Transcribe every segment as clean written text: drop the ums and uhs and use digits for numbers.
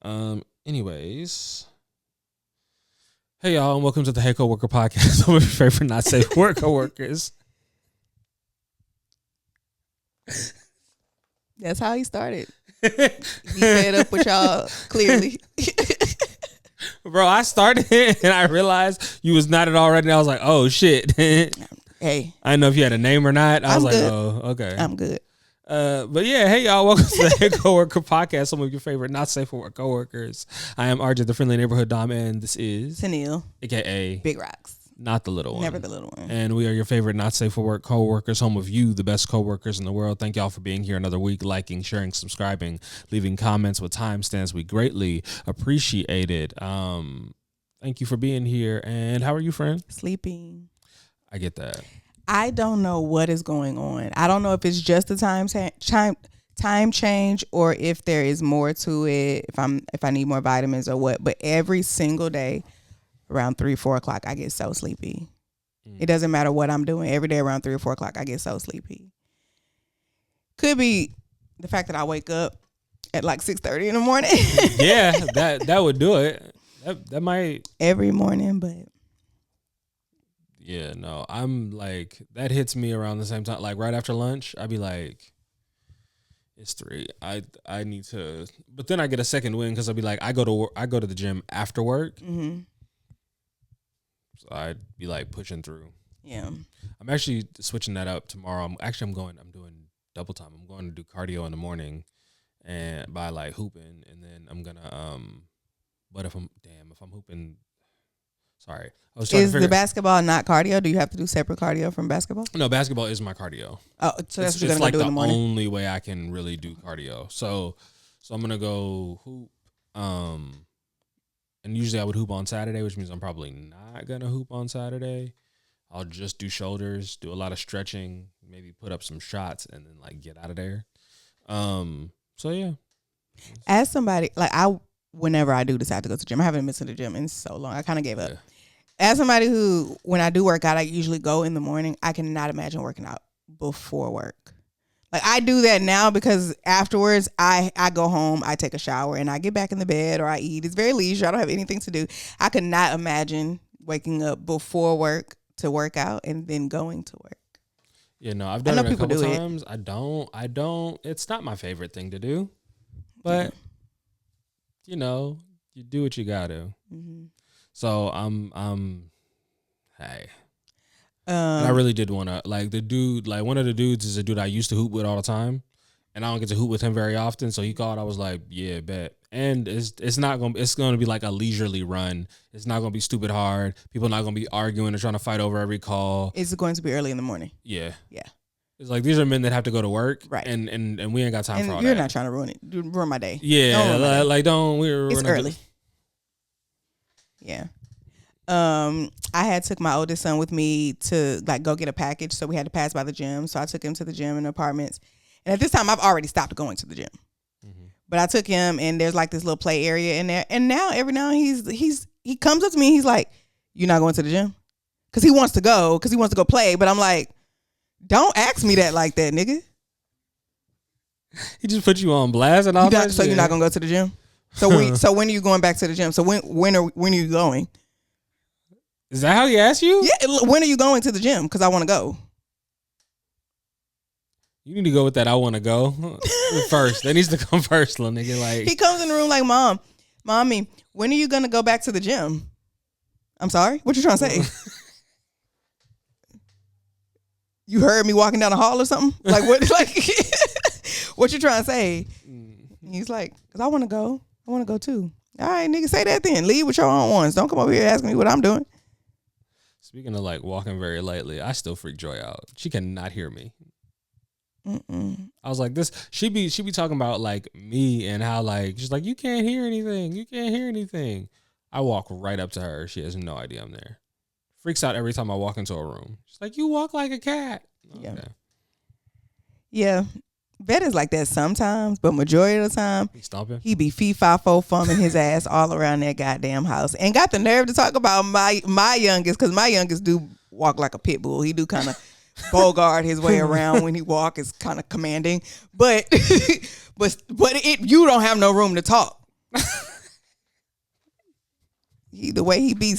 Anyways. Hey y'all, and welcome to the Hey Coworker Podcast. I'm your favorite not safe work coworkers. That's how he started. He fed up with y'all, clearly. Bro, I started and I realized you was not at already. And I was like, oh shit. Hey. I didn't know if you had a name or not. I was like, good. oh, okay. I'm good. But yeah, hey y'all, welcome to the Hey Coworker Podcast, some of your favorite not safe for work coworkers. I am RJ, the friendly neighborhood Dom, and this is Tennille, aka Big Rox. Not the little one. Never the little one. And we are your favorite not safe for work coworkers, home of you, the best coworkers in the world. Thank y'all for being here another week, liking, sharing, subscribing, leaving comments with timestamps. We greatly appreciate it. Thank you for being here. And how are you, friend? Sleeping. I get that. I don't know what is going on. I don't know if it's just the time change or if there is more to it, if I need more vitamins or what. But every single day around 3-4 o'clock, I get so sleepy. It doesn't matter what I'm doing. Every day around 3 or 4 o'clock, I get so sleepy. Could be the fact that I wake up at like 6:30 in the morning. Yeah, that would do it. That might every morning, but. Yeah, no, I'm like, that hits me around the same time. Like right after lunch, I'd be like, it's 3. I need to, but then I get a second win because I'll be like, I go to the gym after work. Mm-hmm. So I'd be like pushing through. Yeah. I'm actually switching that up tomorrow. I'm doing double time. I'm going to do cardio in the morning and by like hooping, and then I'm gonna but if I'm hooping. Sorry. I was trying to figure. The basketball not cardio? Do you have to do separate cardio from basketball? No, basketball is my cardio. Oh, so that's what you're going to do in the morning? It's like the only way I can really do cardio. So I'm going to go hoop. And usually I would hoop on Saturday, which means I'm probably not going to hoop on Saturday. I'll just do shoulders, do a lot of stretching, maybe put up some shots, and then like get out of there. So yeah. As somebody, like whenever I do decide to go to the gym, I haven't been to the gym in so long. I kind of gave up. Yeah. As somebody who, when I do work out, I usually go in the morning. I cannot imagine working out before work. Like I do that now because afterwards I go home, I take a shower, and I get back in the bed or I eat. It's very leisure. I don't have anything to do. I could not imagine waking up before work to work out and then going to work. Yeah, no, I've done it a couple times. I don't. It's not my favorite thing to do, but you know, you do what you gotta. Mm-hmm. So hey. And I really did want to, like, the dude, like, one of the dudes is a dude I used to hoop with all the time, and I don't get to hoop with him very often, so he called, I was like, yeah, bet. And it's going to be like a leisurely run. It's not going to be stupid hard. People are not going to be arguing or trying to fight over every call. It's going to be early in the morning. Yeah. Yeah. It's like, these are men that have to go to work, right? And we ain't got time for all you're that. Not trying to ruin my day. Yeah, It's early. Yeah. I had took my oldest son with me to like go get a package, so we had to pass by the gym. So I took him to the gym in the apartments, and at this time I've already stopped going to the gym. Mm-hmm. But I took him, and there's like this little play area in there, and now every now and then he comes up to me, and he's like, "You're not going to the gym?" Because he wants to go play, but I'm like, don't ask me that like that, nigga. He just put you on blast and all that. So you're not gonna go to the gym? So when are you going back to the gym? So when are you going? Is that how he asked you? Yeah. When are you going to the gym? Because I want to go. You need to go with that. I want to go first. That needs to come first, little nigga. Like he comes in the room like, mommy, when are you gonna go back to the gym? I'm sorry. What you trying to say? You heard me walking down the hall or something? Like what? Like what you trying to say? He's like, because I want to go. I want to go too. All right, nigga, say that then. Leave with your own ones. Don't come over here asking me what I'm doing. Speaking of like walking very lightly, I still freak Joy out. She cannot hear me. Mm-mm. I was like, this. She be talking about like me and how like she's like, you can't hear anything. You can't hear anything. I walk right up to her. She has no idea I'm there. Freaks out every time I walk into a room. She's like, you walk like a cat. Yeah. Okay. Yeah. Bet is like that sometimes, but majority of the time, he be fee-fi-fo-fumming his ass all around that goddamn house. And got the nerve to talk about my youngest, because my youngest do walk like a pit bull. He do kind of bogart his way around when he walk. Is kind of commanding. But you don't have no room to talk. The way he be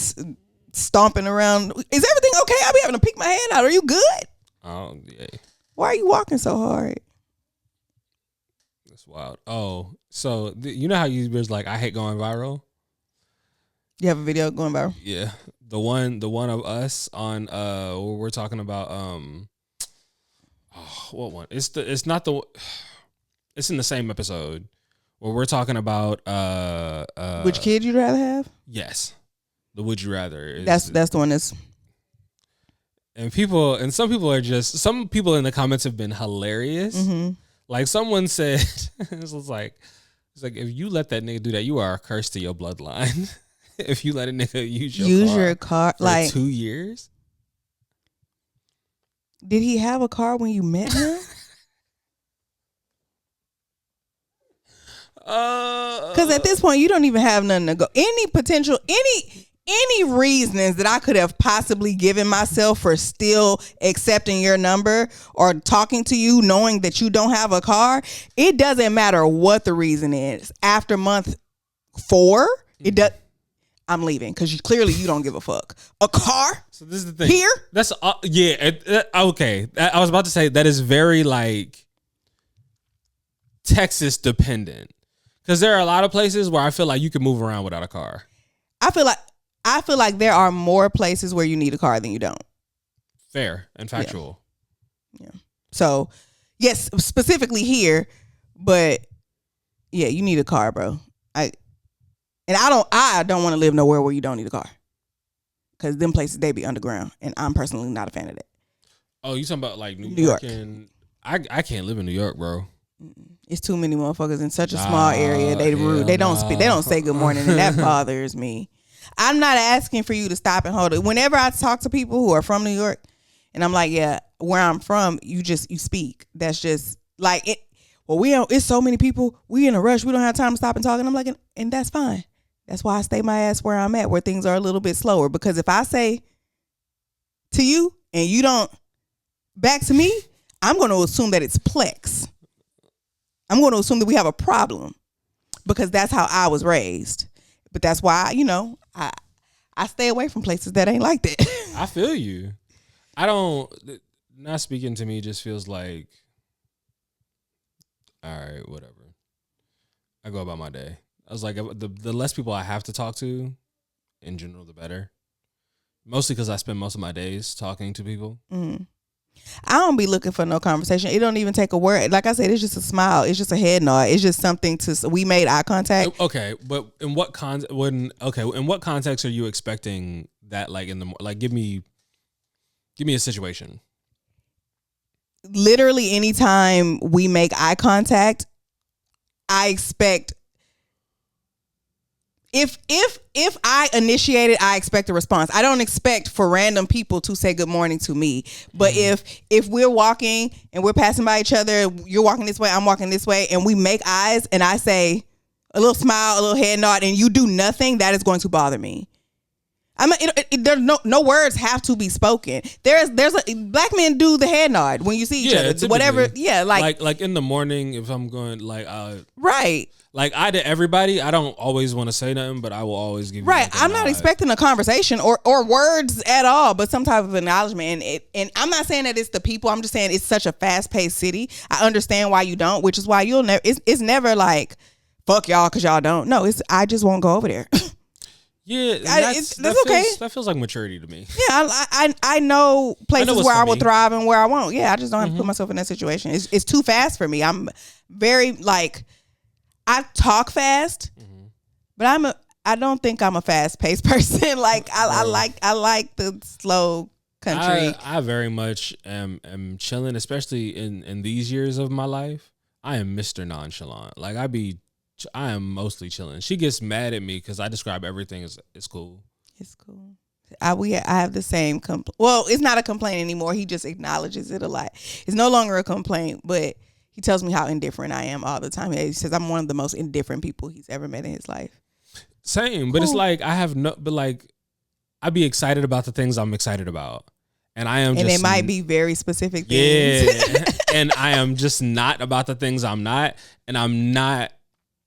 stomping around. Is everything okay? I be having to peek my hand out. Are you good? Oh, yeah. Why are you walking so hard? That's wild. Oh, so you know how you was like, I hate going viral? You have a video going viral? Yeah. The one of us on where we're talking about what one? It's in the same episode where we're talking about which kid you'd rather have? Yes. The would you rather. That's the one that's and some people in the comments have been hilarious. Mm-hmm. Like someone said it's like if you let that nigga do that, you are a curse to your bloodline. If you let a nigga use your car for like 2 years. Did he have a car when you met him? Because at this point, you don't even have nothing to go. Any reasons that I could have possibly given myself for still accepting your number or talking to you knowing that you don't have a car, it doesn't matter what the reason is. After month 4, it does. I'm leaving because clearly you don't give a fuck. A car? So this is the thing. Here? That's okay. I was about to say that is very like Texas dependent because there are a lot of places where I feel like you can move around without a car. I feel like there are more places where you need a car than you don't. Fair and factual. Yeah. So, yes, specifically here, but yeah, you need a car, bro. I don't want to live nowhere where you don't need a car. Because them places, they be underground. And I'm personally not a fan of that. Oh, you talking about like New York? And I can't live in New York, bro. It's too many motherfuckers in such a small area. They rude. They don't speak. They don't say good morning. And that bothers me. I'm not asking for you to stop and hold it. Whenever I talk to people who are from New York, and I'm like, yeah, where I'm from, you speak. That's just like it. Well, it's so many people. We in a rush. We don't have time to stop and talk. And I'm like, and that's fine. That's why I stay my ass where I'm at, where things are a little bit slower. Because if I say to you and you don't back to me, I'm going to assume that it's Plex. I'm going to assume that we have a problem because that's how I was raised. But that's why, I stay away from places that ain't like that. I feel you. Not speaking to me just feels like, all right, whatever. I go about my day. I was like, the less people I have to talk to, in general, the better. Mostly because I spend most of my days talking to people. Mm. I don't be looking for no conversation. It don't even take a word. Like I said, it's just a smile. It's just a head nod. It's just something we made eye contact. Okay, but in what context are you expecting that? Like give me a situation. Literally, anytime we make eye contact, I expect. If I initiate it, I expect a response. I don't expect for random people to say good morning to me. But if we're walking and we're passing by each other, you're walking this way, I'm walking this way, and we make eyes and I say a little smile, a little head nod, and you do nothing, that is going to bother me. There's no words have to be spoken. There's a black men do the head nod when you see each other. Typically. Whatever. Yeah, like in the morning if I'm going right. Like I to everybody, I don't always want to say nothing, but I will always give you right. I'm not expecting a conversation or words at all, but some type of acknowledgement. And I'm not saying that it's the people. I'm just saying it's such a fast paced city. I understand why you don't, which is why you'll never. It's never like fuck y'all because y'all don't. No, I just won't go over there. Yeah, that's okay. That feels like maturity to me. Yeah, I know places where I will thrive and where I won't. Yeah, I just don't have to put myself in that situation. It's too fast for me. I'm very I talk fast, but I don't think I'm a fast paced person. I like the slow country. I very much am chilling, especially in these years of my life. I am Mr. Nonchalant. I am mostly chilling. She gets mad at me because I describe everything as it's cool. It's cool. I have the same well, it's not a complaint anymore. He just acknowledges it a lot. It's no longer a complaint, but he tells me how indifferent I am all the time. He says I'm one of the most indifferent people he's ever met in his life. Same, but it's like I'd be excited about the things I'm excited about. And I am, and it might be very specific things. Yeah, and I am just not about the things I'm not, and I'm not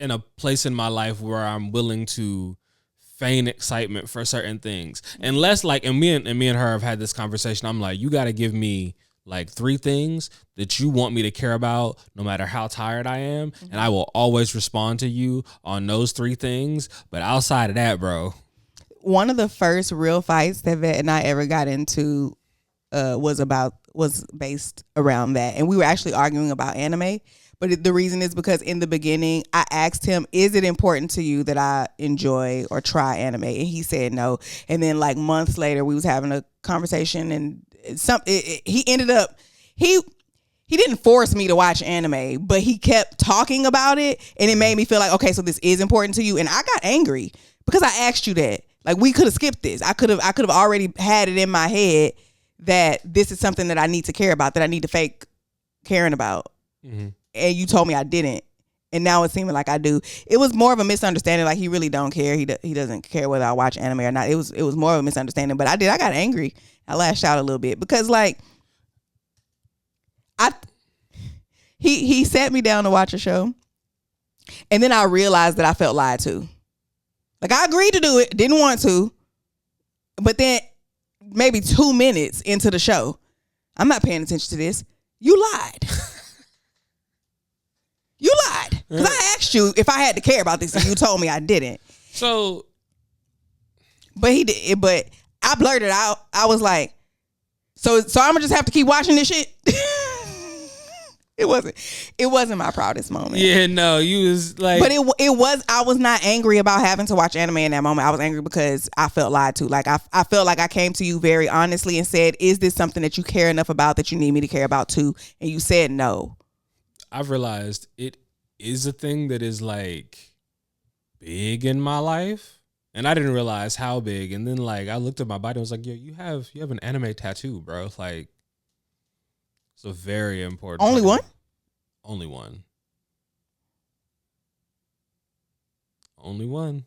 in a place in my life where I'm willing to feign excitement for certain things. Unless like, and me and her have had this conversation. I'm like, you got to give me like 3 things that you want me to care about no matter how tired I am. And I will always respond to you on those 3 things. But outside of that, bro. One of the first real fights that Vet and I ever got into was based around that. And we were actually arguing about anime. But the reason is because in the beginning, I asked him, is it important to you that I enjoy or try anime? And he said no. And then like months later, we was having a conversation and he ended up, he didn't force me to watch anime, but he kept talking about it. And it made me feel like, okay, so this is important to you. And I got angry because I asked you that. Like we could have skipped this. I could have already had it in my head that this is something that I need to care about, that I need to fake caring about. Mm-hmm. And you told me I didn't. And now it's seeming like I do. It was more of a misunderstanding. Like he really don't care. He doesn't care whether I watch anime or not. It was more of a misunderstanding. But I got angry. I lashed out a little bit because like he sat me down to watch a show. And then I realized that I felt lied to. Like I agreed to do it, didn't want to. But then maybe 2 minutes into the show, I'm not paying attention to this. You lied. You lied. Because I asked you if I had to care about this and you told me I didn't. So. But he did. But I blurted out. I was like, so I'm going to just have to keep watching this shit? It wasn't my proudest moment. Yeah, no, you was like. But I was not angry about having to watch anime in that moment. I was angry because I felt lied to. Like I felt like I came to you very honestly and said, is this something that you care enough about that you need me to care about too? And you said no. I've realized it is a thing that is like big in my life. And I didn't realize how big. And then like I looked at my body and was like, yo, you have an anime tattoo, bro. Like it's a very important. Only one? Only one. Only one.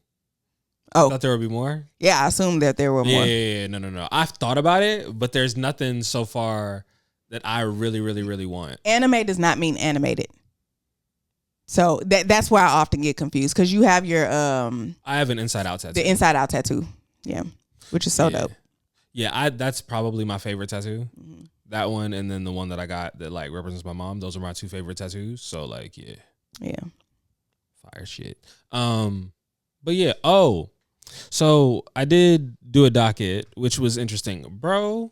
Oh. I thought there would be more? Yeah, I assumed that there were more. Yeah. No. I've thought about it, but there's nothing so far that I really, really, really want. Anime does not mean animated. So that's where I often get confused because you have your I have an inside out tattoo. The inside out tattoo. Yeah. Which is so dope. Yeah, that's probably my favorite tattoo. Mm-hmm. That one and then the one that I got that like represents my mom. Those are my 2 favorite tattoos. So like yeah. Fire shit. But yeah, so I did do a docket, which was interesting. Bro,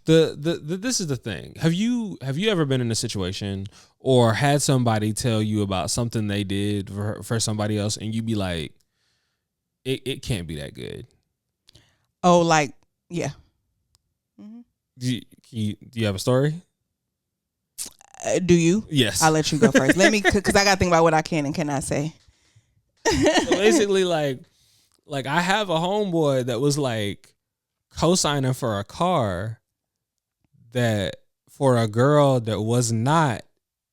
this is the thing. Have you ever been in a situation or had somebody tell you about something they did for somebody else and you be like, it can't be that good? Oh, like, yeah. Mm-hmm. Do you have a story? Do you? Yes. I'll let you go first. Let me, because I got to think about what I can and cannot say. So basically, like I have a homeboy that was like co-signing for a car that for a girl that was not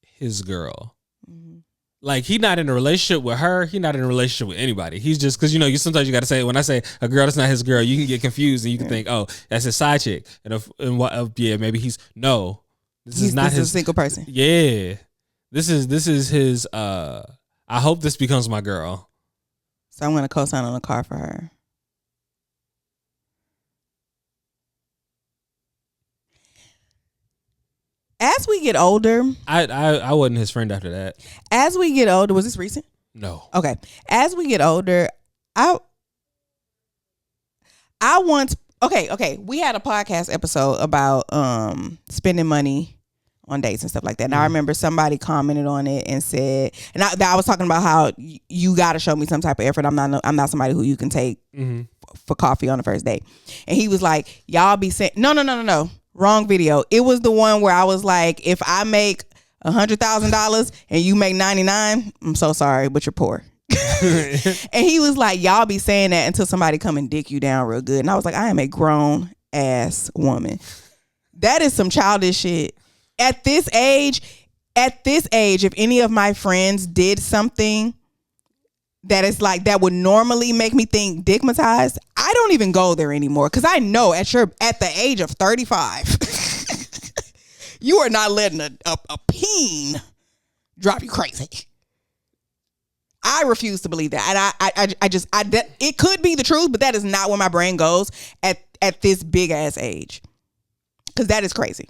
his girl. Mm-hmm. Like he not in a relationship with her. He not in a relationship with anybody. He's just because you sometimes you got to say when I say a girl that's not his girl, you can get confused and you can think, oh, that's his side chick, and what? Yeah, maybe he's no. This is not his a single person. Yeah, this is his. I hope this becomes my girl. So I'm gonna co-sign on a car for her. As we get older, I wasn't his friend after that. As we get older, was this recent? No. Okay. As we get older, I once okay. We had a podcast episode about spending money on dates and stuff like that. And I remember somebody commented on it and said, and I was talking about how you got to show me some type of effort. I'm not somebody who you can take for coffee on the first date. And he was like, y'all be saying, no. Wrong video. It was the one where I was like, if I make $100,000 and you make 99, I'm so sorry, but you're poor. And he was like, y'all be saying that until somebody come and dick you down real good. And I was like, I am a grown ass woman. That is some childish shit. At this age, if any of my friends did something that is like that would normally make me think digmatized, I don't even go there anymore because I know at the age of 35, you are not letting a peen drive you crazy. I refuse to believe that, and it could be the truth, but that is not where my brain goes at this big ass age, because that is crazy.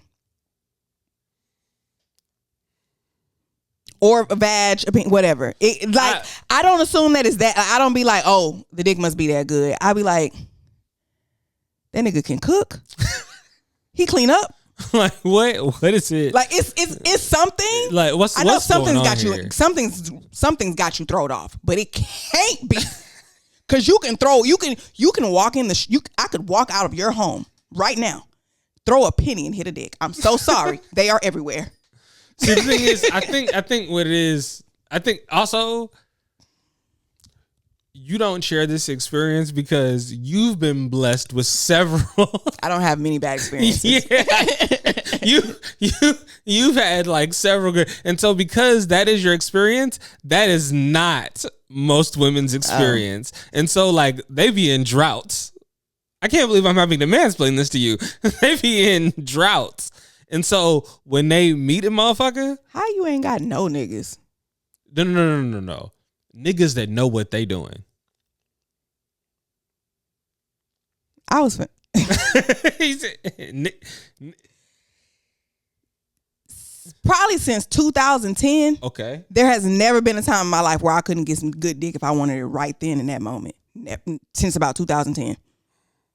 Or a vag, whatever. I don't assume that it's that. I don't be like, oh, the dick must be that good. I be like, that nigga can cook. He clean up. Like what is it? Like it's something. Like what's something's got here? you something's got you thrown off, but it can't be because you can walk in I could walk out of your home right now, throw a penny and hit a dick. I'm so sorry. They are everywhere. See, the thing is, I think what it is, I think also you don't share this experience because you've been blessed with several. I don't have many bad experiences. Yeah, you've had like several good, and so because that is your experience, that is not most women's experience, and so like they be in droughts. I can't believe I'm having to mansplain this to you. They be in droughts, and so when they meet a motherfucker, how you ain't got no niggas? No. Niggas that know what they doing. I was probably since 2010. Okay. There has never been a time in my life where I couldn't get some good dick if I wanted it right then in that moment. Since about 2010.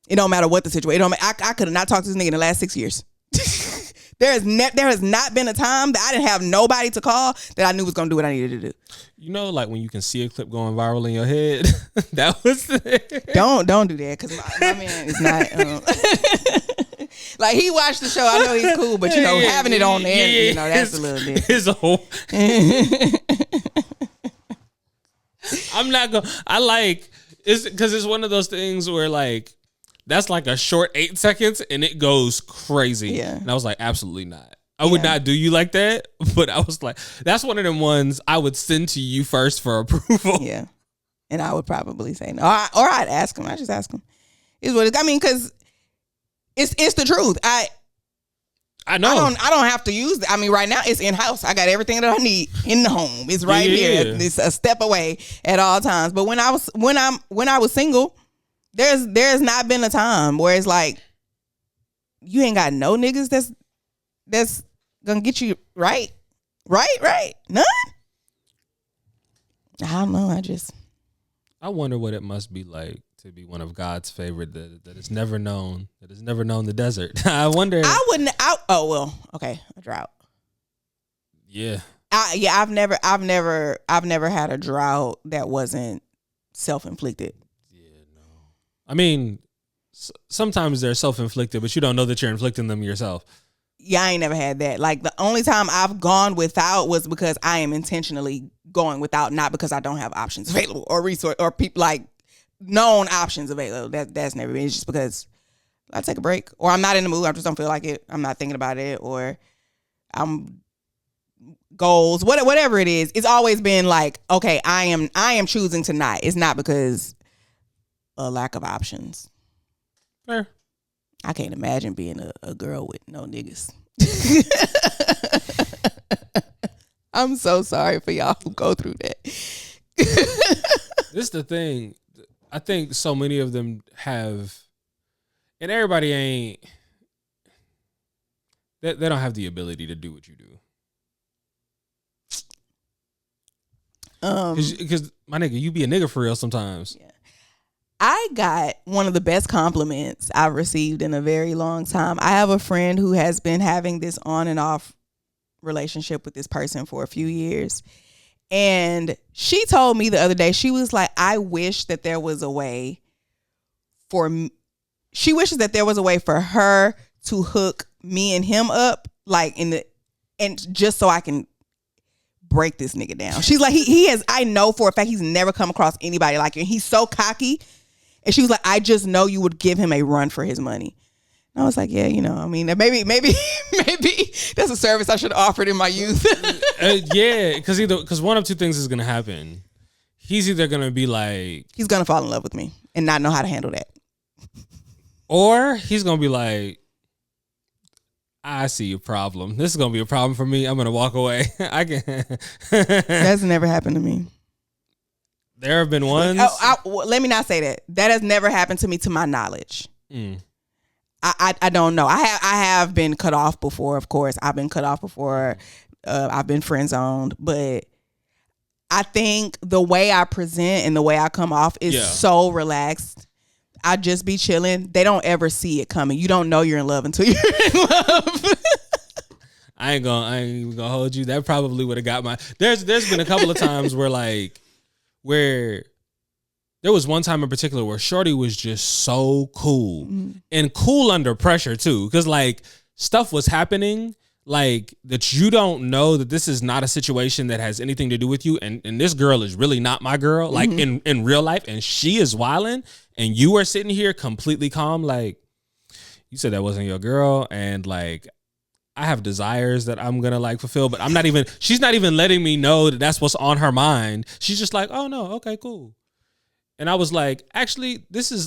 It don't matter what the situation. I could have not talked to this nigga in the last 6 years. There has not been a time that I didn't have nobody to call that I knew was gonna do what I needed to do. You know, like when you can see a clip going viral in your head. That was don't do that because my man is not. Like he watched the show. I know he's cool, but having it on there, that's a little bit. His whole. I'm not gonna. I like it's because it's one of those things where like. That's like a short 8 seconds and it goes crazy. Yeah. And I was like, absolutely not. I would not do you like that. But I was like, that's one of them ones I would send to you first for approval. Yeah. And I would probably say no. Or I'd ask him. I just ask him. Is what because it's the truth. I know. I don't have to use it. I mean, right now it's in house. I got everything that I need in the home. It's right here. It's a step away at all times. But when I was single, There's not been a time where it's like you ain't got no niggas that's gonna get you right. None. I don't know. I wonder what it must be like to be one of God's favorite that has never known the desert. I wonder. I wouldn't. Okay, a drought. Yeah. I've never had a drought that wasn't self-inflicted. I mean, sometimes they're self-inflicted, but you don't know that you're inflicting them yourself. Yeah, I ain't never had that. Like the only time I've gone without was because I am intentionally going without, not because I don't have options available or resource or people like known options available. That's never been. It's just because I take a break or I'm not in the mood. I just don't feel like it. I'm not thinking about it or I'm goals, whatever it is. It's always been like, okay, I am choosing to not. It's not because a lack of options. Fair. I can't imagine being a girl with no niggas. I'm so sorry for y'all who go through that. This is the thing. I think so many of them have, and everybody ain't. They don't have the ability to do what you do. Because my nigga, you be a nigga for real sometimes. Yeah. I got one of the best compliments I've received in a very long time. I have a friend who has been having this on and off relationship with this person for a few years. And she told me the other day, she was like, I wish that there was a way she wishes that there was a way for her to hook me and him up, like and just so I can break this nigga down. She's like, he has, I know for a fact he's never come across anybody like you. He's so cocky. And she was like, I just know you would give him a run for his money. And I was like, yeah, I mean, maybe that's a service I should have offered in my youth. Yeah, because one of two things is going to happen. He's either going to be like... He's going to fall in love with me and not know how to handle that. Or he's going to be like, I see a problem. This is going to be a problem for me. I'm going to walk away. I can. That's never happened to me. There have been ones. Let me not say that. That has never happened to me, to my knowledge. I don't know. I have been cut off before. Of course, I've been cut off before. I've been friend zoned, but I think the way I present and the way I come off is so relaxed. I just be chilling. They don't ever see it coming. You don't know you're in love until you're in love. I ain't even gonna hold you. That probably would have got my. There's been a couple of times where there was one time in particular where Shorty was just so cool and cool under pressure too, because like stuff was happening like that you don't know that this is not a situation that has anything to do with you, and this girl is really not my girl, like in real life, and she is wilding, and you are sitting here completely calm, like you said that wasn't your girl, and like I have desires that I'm gonna like fulfill, but she's not even letting me know that that's what's on her mind. She's just like, oh no, okay, cool. And I was like, actually,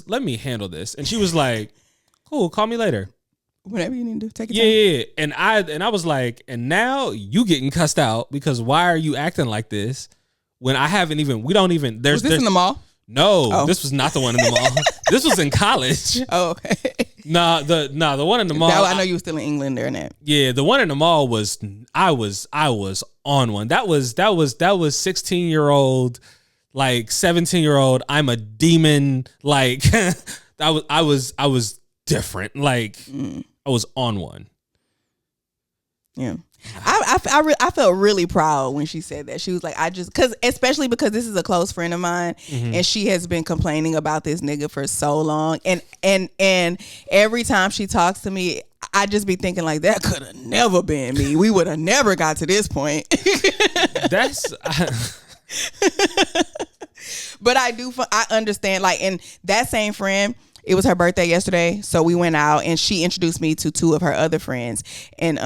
let me handle this. And she was like, cool, call me later. Whatever you need to do, take your time. Yeah. And I was like, and now you getting cussed out because why are you acting like this when I haven't even, we don't even, Was this in the mall? No, This was not the one in the mall. This was in college. Oh, okay. Nah, the one in the mall. I know you were still in England during that. Yeah, the one in the mall was, I was on one. That was 16-year-old, like 17-year-old. I'm a demon. Like I was different. Like I was on one. Yeah. I felt really proud when she said that. She was like, especially because this is a close friend of mine, and she has been complaining about this nigga for so long, and every time she talks to me, I just be thinking like, that could have never been me. We would have never got to this point. But I understand, like, and that same friend, it was her birthday yesterday, so we went out and she introduced me to two of her other friends, and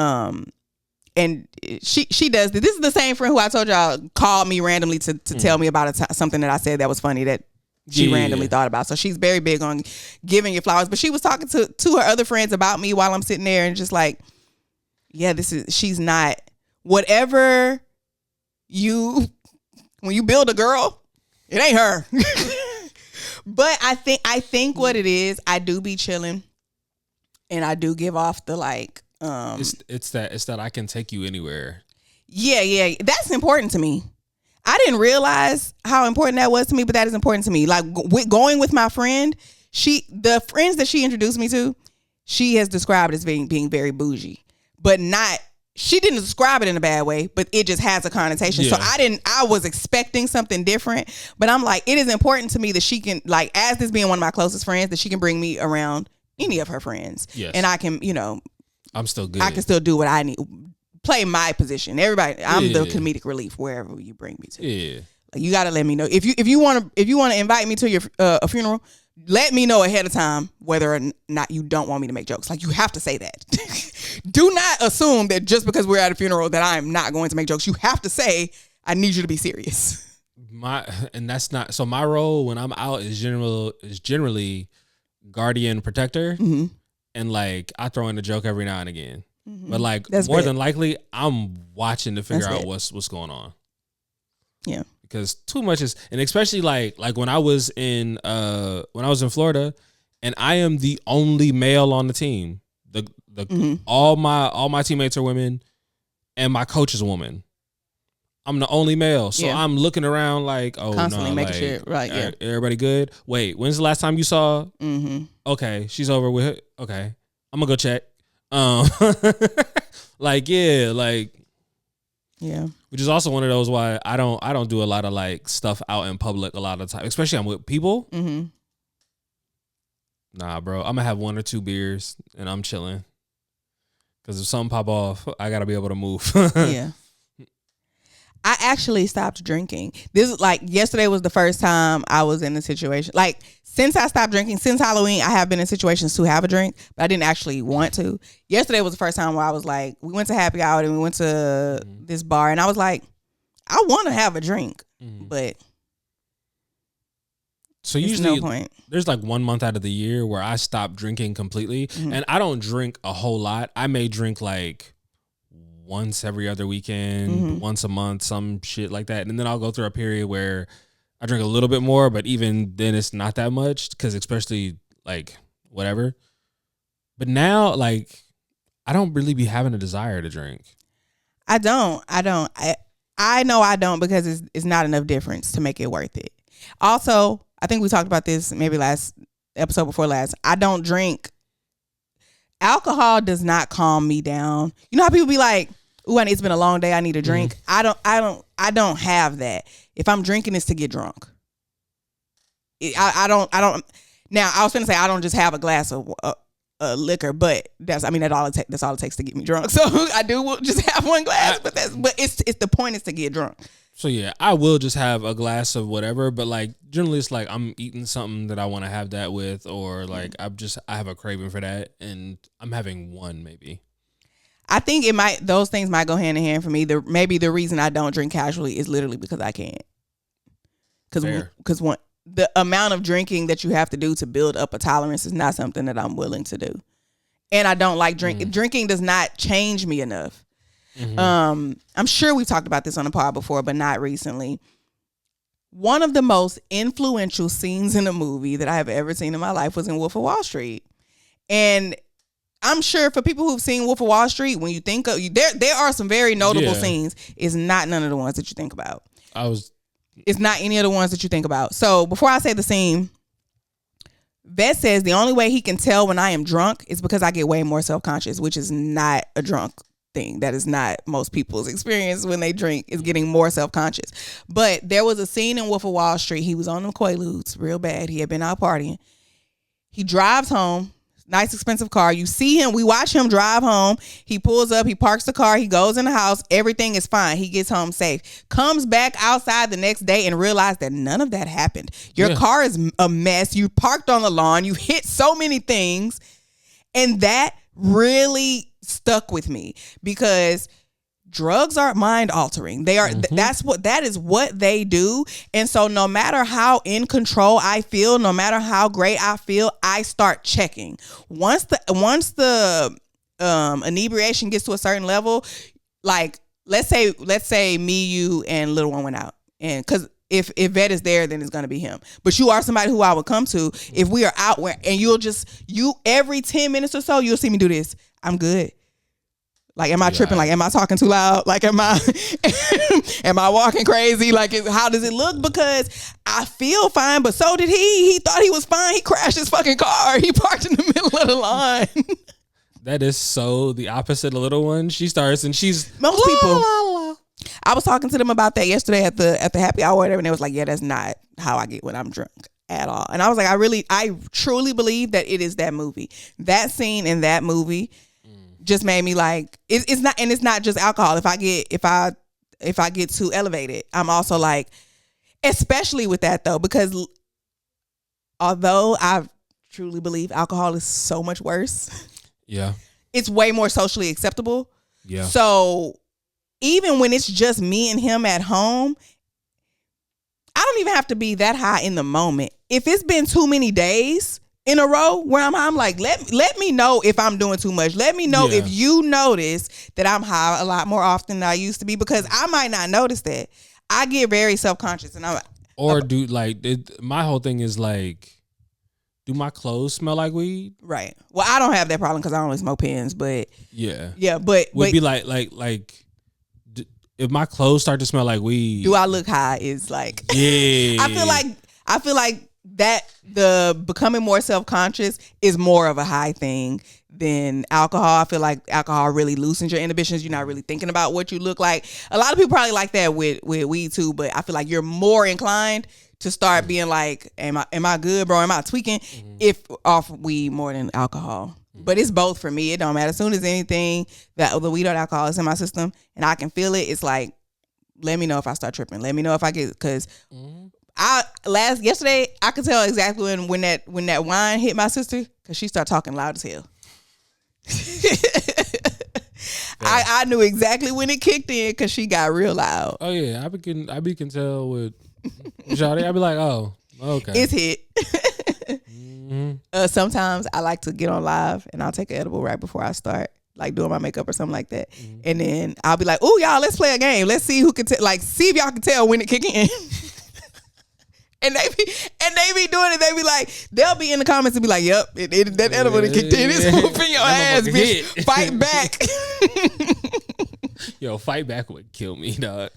she does this. This is the same friend who I told y'all called me randomly to tell me about something that I said that was funny that she randomly thought about. So she's very big on giving you flowers. But she was talking to her other friends about me while I'm sitting there and just like, yeah, she's not whatever when you build a girl, it ain't her. But I think what it is, I do be chilling and I do give off the like, it's that I can take you anywhere. Yeah. That's important to me. I didn't realize how important that was to me, but that is important to me. Like going with my friend, the friends that she introduced me to, she has described as being very bougie, but she didn't describe it in a bad way, but it just has a connotation. Yeah. So I was expecting something different, but I'm like, it is important to me that she can, like, as this being one of my closest friends, that she can bring me around any of her friends. Yes. And I can, I'm still good. I can still do what I need. Play my position. Everybody, I'm the comedic relief wherever you bring me to. Yeah. Like, you got to let me know. If you want to invite me to your a funeral, let me know ahead of time whether or not you don't want me to make jokes. Like, you have to say that. Do not assume that just because we're at a funeral that I'm not going to make jokes. You have to say, I need you to be serious. My role when I'm out is generally guardian protector. Mm-hmm. And like I throw in a joke every now and again. Mm-hmm. But like more than likely I'm watching to figure out what's going on. Yeah. Because too much is, and especially like when I was in Florida and I am the only male on the team. All my teammates are women and my coach is a woman. I'm the only male. So I'm looking around like, oh, constantly no, making like, sure, right? Yeah. Everybody good? Wait, when's the last time you saw? Mm-hmm. Okay, she's over with it. Okay, I'm gonna go check. Which is also one of those why I don't do a lot of like stuff out in public a lot of time, especially I'm with people. Mm-hmm. Nah, bro, I'm gonna have 1 or 2 beers and I'm chilling. Because if something pop off, I gotta be able to move. Yeah. I actually stopped drinking. This is like yesterday was the first time I was in a situation. Like since I stopped drinking, since Halloween, I have been in situations to have a drink, but I didn't actually want to. Yesterday was the first time where I was like, we went to happy hour and we went to this bar and I was like, I want to have a drink, but so usually no point. There's like 1 month out of the year where I stop drinking completely, and I don't drink a whole lot. I may drink like once every other weekend, once a month, some shit like that. And then I'll go through a period where I drink a little bit more, but even then it's not that much because especially like whatever. But now, like, I don't really be having a desire to drink. I don't. I know I don't because it's not enough difference to make it worth it. Also, I think we talked about this maybe last episode before last. I don't drink. Alcohol does not calm me down. You know how people be like, "Ooh, it's been a long day. I need a drink." Mm-hmm. I don't have that. If I'm drinking, it's to get drunk. I don't. Now, I was going to say I don't just have a glass of liquor, but that's all it takes to get me drunk. So I do just have one glass, but it's the point is to get drunk. So yeah, I will just have a glass of whatever, but like generally it's like I'm eating something that I want to have that with, or like I have a craving for that, and I'm having one maybe. I think those things might go hand in hand for me. Maybe the reason I don't drink casually is literally because I can't. Because the amount of drinking that you have to do to build up a tolerance is not something that I'm willing to do, and I don't like drinking. Drinking does not change me enough. Mm-hmm. I'm sure we've talked about this on the pod before, but not recently. One of the most influential scenes in a movie that I have ever seen in my life was in Wolf of Wall Street. And I'm sure for people who've seen Wolf of Wall Street, when you think of there are some very notable scenes. It's not none of the ones that you think about. It's not any of the ones that you think about. So before I say the scene, Vet says the only way he can tell when I am drunk is because I get way more self-conscious, which is not a drunk thing. That is not most people's experience when they drink, is getting more self-conscious. But there was a scene in Wolf of Wall Street. He was on them Quaaludes real bad. He had been out partying. He drives home. Nice expensive car. You see him. We watch him drive home. He pulls up. He parks the car. He goes in the house. Everything is fine. He gets home safe. Comes back outside the next day and realized that none of that happened. Your car is a mess. You parked on the lawn. You hit so many things. And that really stuck with me because drugs are mind altering. They are. That is what they do. And so no matter how in control I feel, no matter how great I feel, I start checking. Once the inebriation gets to a certain level, like let's say me, you, and little one went out, and because if Vet is there, then it's gonna be him. But you are somebody who I would come to if we are out where, and you every 10 minutes or so you'll see me do this. I'm good. Like, am I tripping? Like, am I talking too loud? Like, am I walking crazy? Like, how does it look? Because I feel fine, but so did he. He thought he was fine. He crashed his fucking car. He parked in the middle of the line. That is so the opposite of little one. She starts and she's most people. I was talking to them about that yesterday at the happy hour, or whatever, and they was like, "Yeah, that's not how I get when I'm drunk at all." And I was like, I truly believe that it is that movie, that scene in that movie. Just made me like it's not, and it's not just alcohol. If I get too elevated, I'm also like, especially with that though, because although I truly believe alcohol is so much worse, it's way more socially acceptable. So even when it's just me and him at home, I don't even have to be that high in the moment. If it's been too many days in a row where I'm like, let me know if I'm doing too much. Let me know if you notice that I'm high a lot more often than I used to be, because I might not notice that. I get very self-conscious, and my whole thing is like, do my clothes smell like weed? Right. Well, I don't have that problem because I only smoke pens, but but would be like if my clothes start to smell like weed, do I look high? Is like I feel like that the becoming more self-conscious is more of a high thing than alcohol. I feel like alcohol really loosens your inhibitions. You're not really thinking about what you look like. A lot of people probably like that with weed too, but I feel like you're more inclined to start being like, am I good, bro? Am I tweaking? If off weed more than alcohol. But it's both for me. It don't matter. As soon as anything that the weed or alcohol is in my system and I can feel it, it's like, let me know if I start tripping. Let me know if I get, because yesterday I could tell exactly when that wine hit my sister, because she started talking loud as hell. I knew exactly when it kicked in because she got real loud. Oh yeah, I can tell with Shawty. I be like, oh, okay, it's hit. Sometimes I like to get on live and I'll take an edible right before I start, like doing my makeup or something like that, and then I'll be like, "Oh, y'all, let's play a game. Let's see who can see if y'all can tell when it kick in." And they be doing it. They be like, they'll be in the comments and be like, "Yep, that edible that kicked in. It's whooping your ass, bitch. Fight back." Yo, fight back would kill me, dog.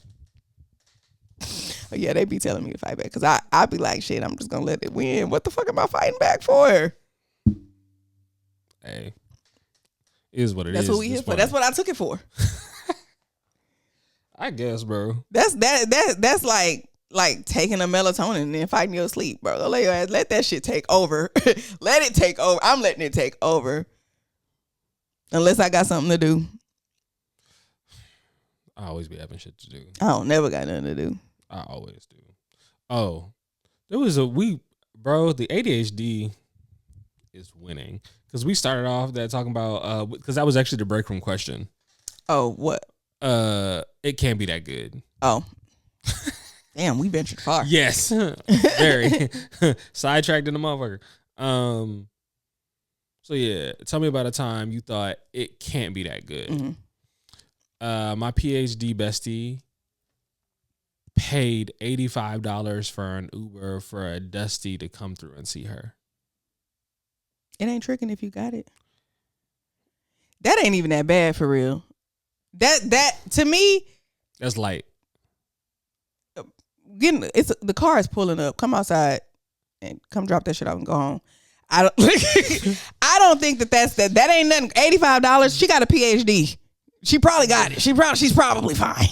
Yeah, they be telling me to fight back because I be like, shit, I'm just gonna let it win. What the fuck am I fighting back for? Hey, it is what it That's is. what we here for. That's what I took it for. I guess, bro. That's like taking a melatonin and then fighting your sleep, bro. Don't let your ass let that shit take over. Let it take over. I'm letting it take over. Unless I got something to do. I always be having shit to do. I don't never got nothing to do. I always do. Oh, there was bro, the ADHD is winning. Because we started off that talking about, because that was actually the break room question. Oh, what? It can't be that good. Oh. Damn, we ventured far. Yes. Very. Sidetracked in the motherfucker. So yeah, tell me about a time you thought it can't be that good. Mm-hmm. My PhD bestie paid $85 for an Uber for a Dusty to come through and see her. It ain't tricking if you got it. That ain't even that bad for real. That to me, that's light. The car is pulling up. Come outside and come drop that shit off and go home. I don't think that ain't nothing. $85. She got a PhD. She probably got it. She's probably fine.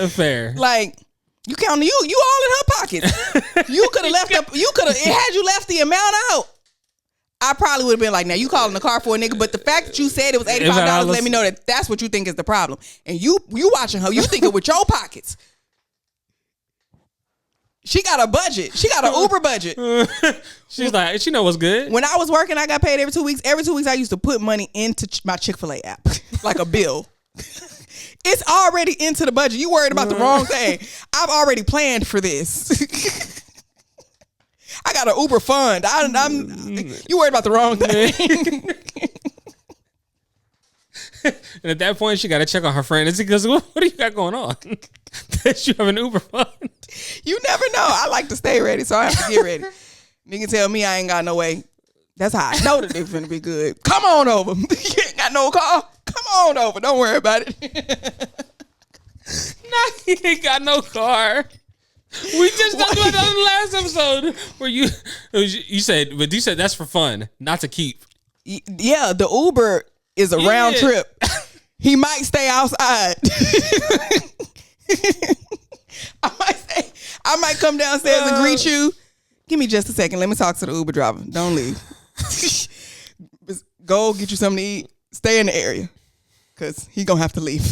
Fair. Like you counting you all in her pockets. You could have left had you left the amount out. I probably would have been like, now you calling the car for a nigga, but the fact that you said it was $85 let me know that that's what you think is the problem. And you watching her, you thinking with your pockets. She got a budget. She got an Uber budget. She's like, she know what's good. When I was working, I got paid every 2 weeks. Every 2 weeks, I used to put money into my Chick-fil-A app, like a bill. It's already into the budget. You worried about the wrong thing. I've already planned for this. I got an Uber fund. You worried about the wrong thing. And at that point, she got to check on her friend. Is it because what do you got going on? That you have an Uber fund? You never know. I like to stay ready, so I have to get ready. Nigga tell me I ain't got no way. That's how I know that they finna be good. Come on over. You ain't got no car? Come on over. Don't worry about it. Nah, he ain't got no car. We just talked about that in the last episode where you said that's for fun, not to keep. Yeah, the Uber is a round trip. He might stay outside. I might come downstairs and greet you. Give me just a second. Let me talk to the Uber driver. Don't leave. Go get you something to eat. Stay in the area. Because he going to have to leave.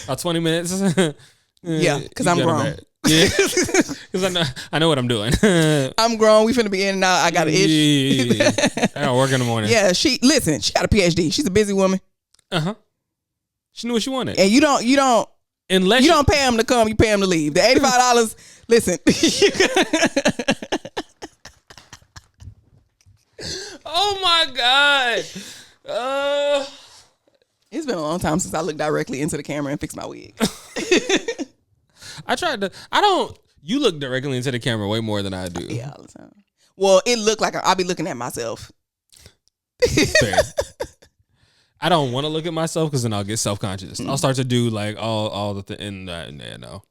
About 20 minutes. Yeah, because I'm grown. Yeah, because I know what I'm doing. I'm grown. We finna be in and out. I got an itch. Yeah. I gotta work in the morning. Yeah, she got a PhD. She's a busy woman. She knew what she wanted. And you don't unless you don't pay him to come, you pay him to leave. The $85. Listen. Oh my God. It's been a long time since I looked directly into the camera and fixed my wig. You look directly into the camera way more than I do. Yeah, all the time. Well, it looked like I'll be looking at myself. Fair. I don't want to look at myself because then I'll get self-conscious. I'll start to do like all the thing and no.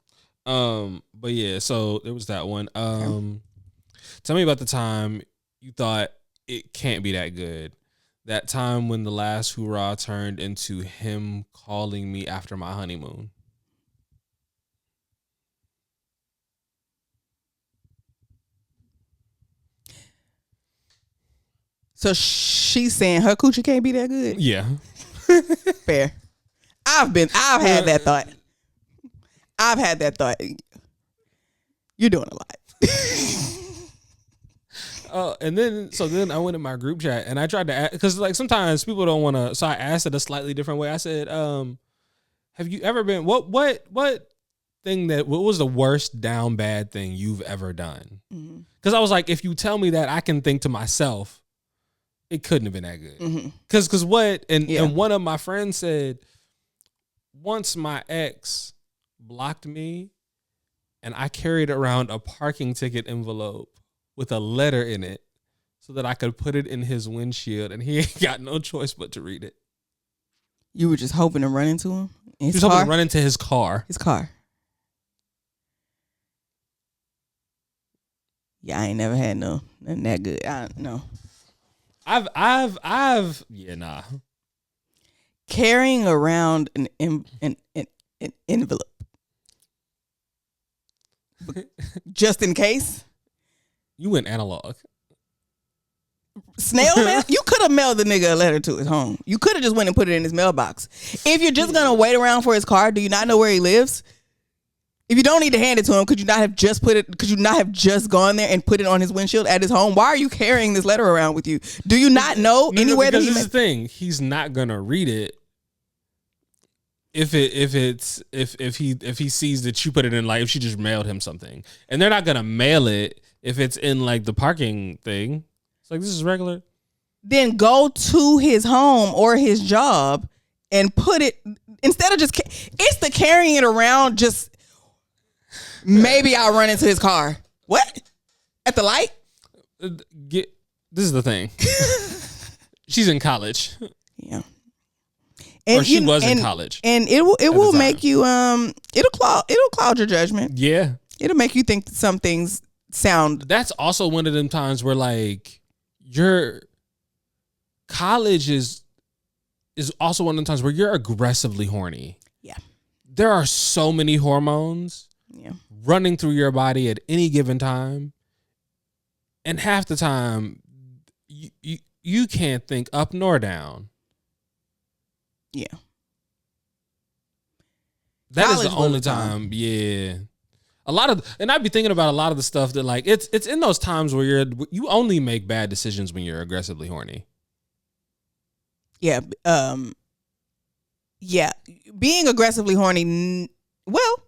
But yeah, so there was that one. Tell me about the time you thought it can't be that good. That time when the last hoorah turned into him calling me after my honeymoon. So she's saying her coochie can't be that good? Yeah. Fair. I've had that thought. I've had that thought. You're doing a lot. And then I went in my group chat and I tried to ask, because like sometimes people don't want to, so I asked it a slightly different way. I said, have you ever been, what was the worst down bad thing you've ever done? Because I was like, if you tell me that, I can think to myself, it couldn't have been that good. Because what, and one of my friends said, once my ex blocked me and I carried around a parking ticket envelope with a letter in it so that I could put it in his windshield, and he ain't got no choice but to read it. You were just hoping to run into him? Just hoping to run into his car. His car. Yeah, I ain't never had nothing that good. No. Yeah, nah. Carrying around an envelope. Just in case. You went analog. Snail mail? You could have mailed the nigga a letter to his home. You could have just went and put it in his mailbox. If you're just gonna wait around for his car, do you not know where he lives? If you don't need to hand it to him, could you not have just gone there and put it on his windshield at his home? Why are you carrying this letter around with you? Do you not know anywhere that this is the thing. He's not gonna read it if he sees that you put it in, like, if she just mailed him something. And they're not gonna mail it if it's in like the parking thing. It's like, this is regular. Then go to his home or his job and put it, instead of just it's the carrying it around, just maybe I'll run into his car. What? At the light? This is the thing. She's in college. Yeah. Or she was in college. And it will make you it'll cloud your judgment. Yeah. It'll make you think that some things sound. That's also one of them times where, like, your college is also one of the times where you're aggressively horny. Yeah. There are so many hormones running through your body at any given time. And half the time, you can't think up nor down. Yeah. That college is the only time. Yeah. And I'd be thinking about a lot of the stuff that, like, it's in those times where you only make bad decisions when you're aggressively horny. Yeah. Yeah. Being aggressively horny, well,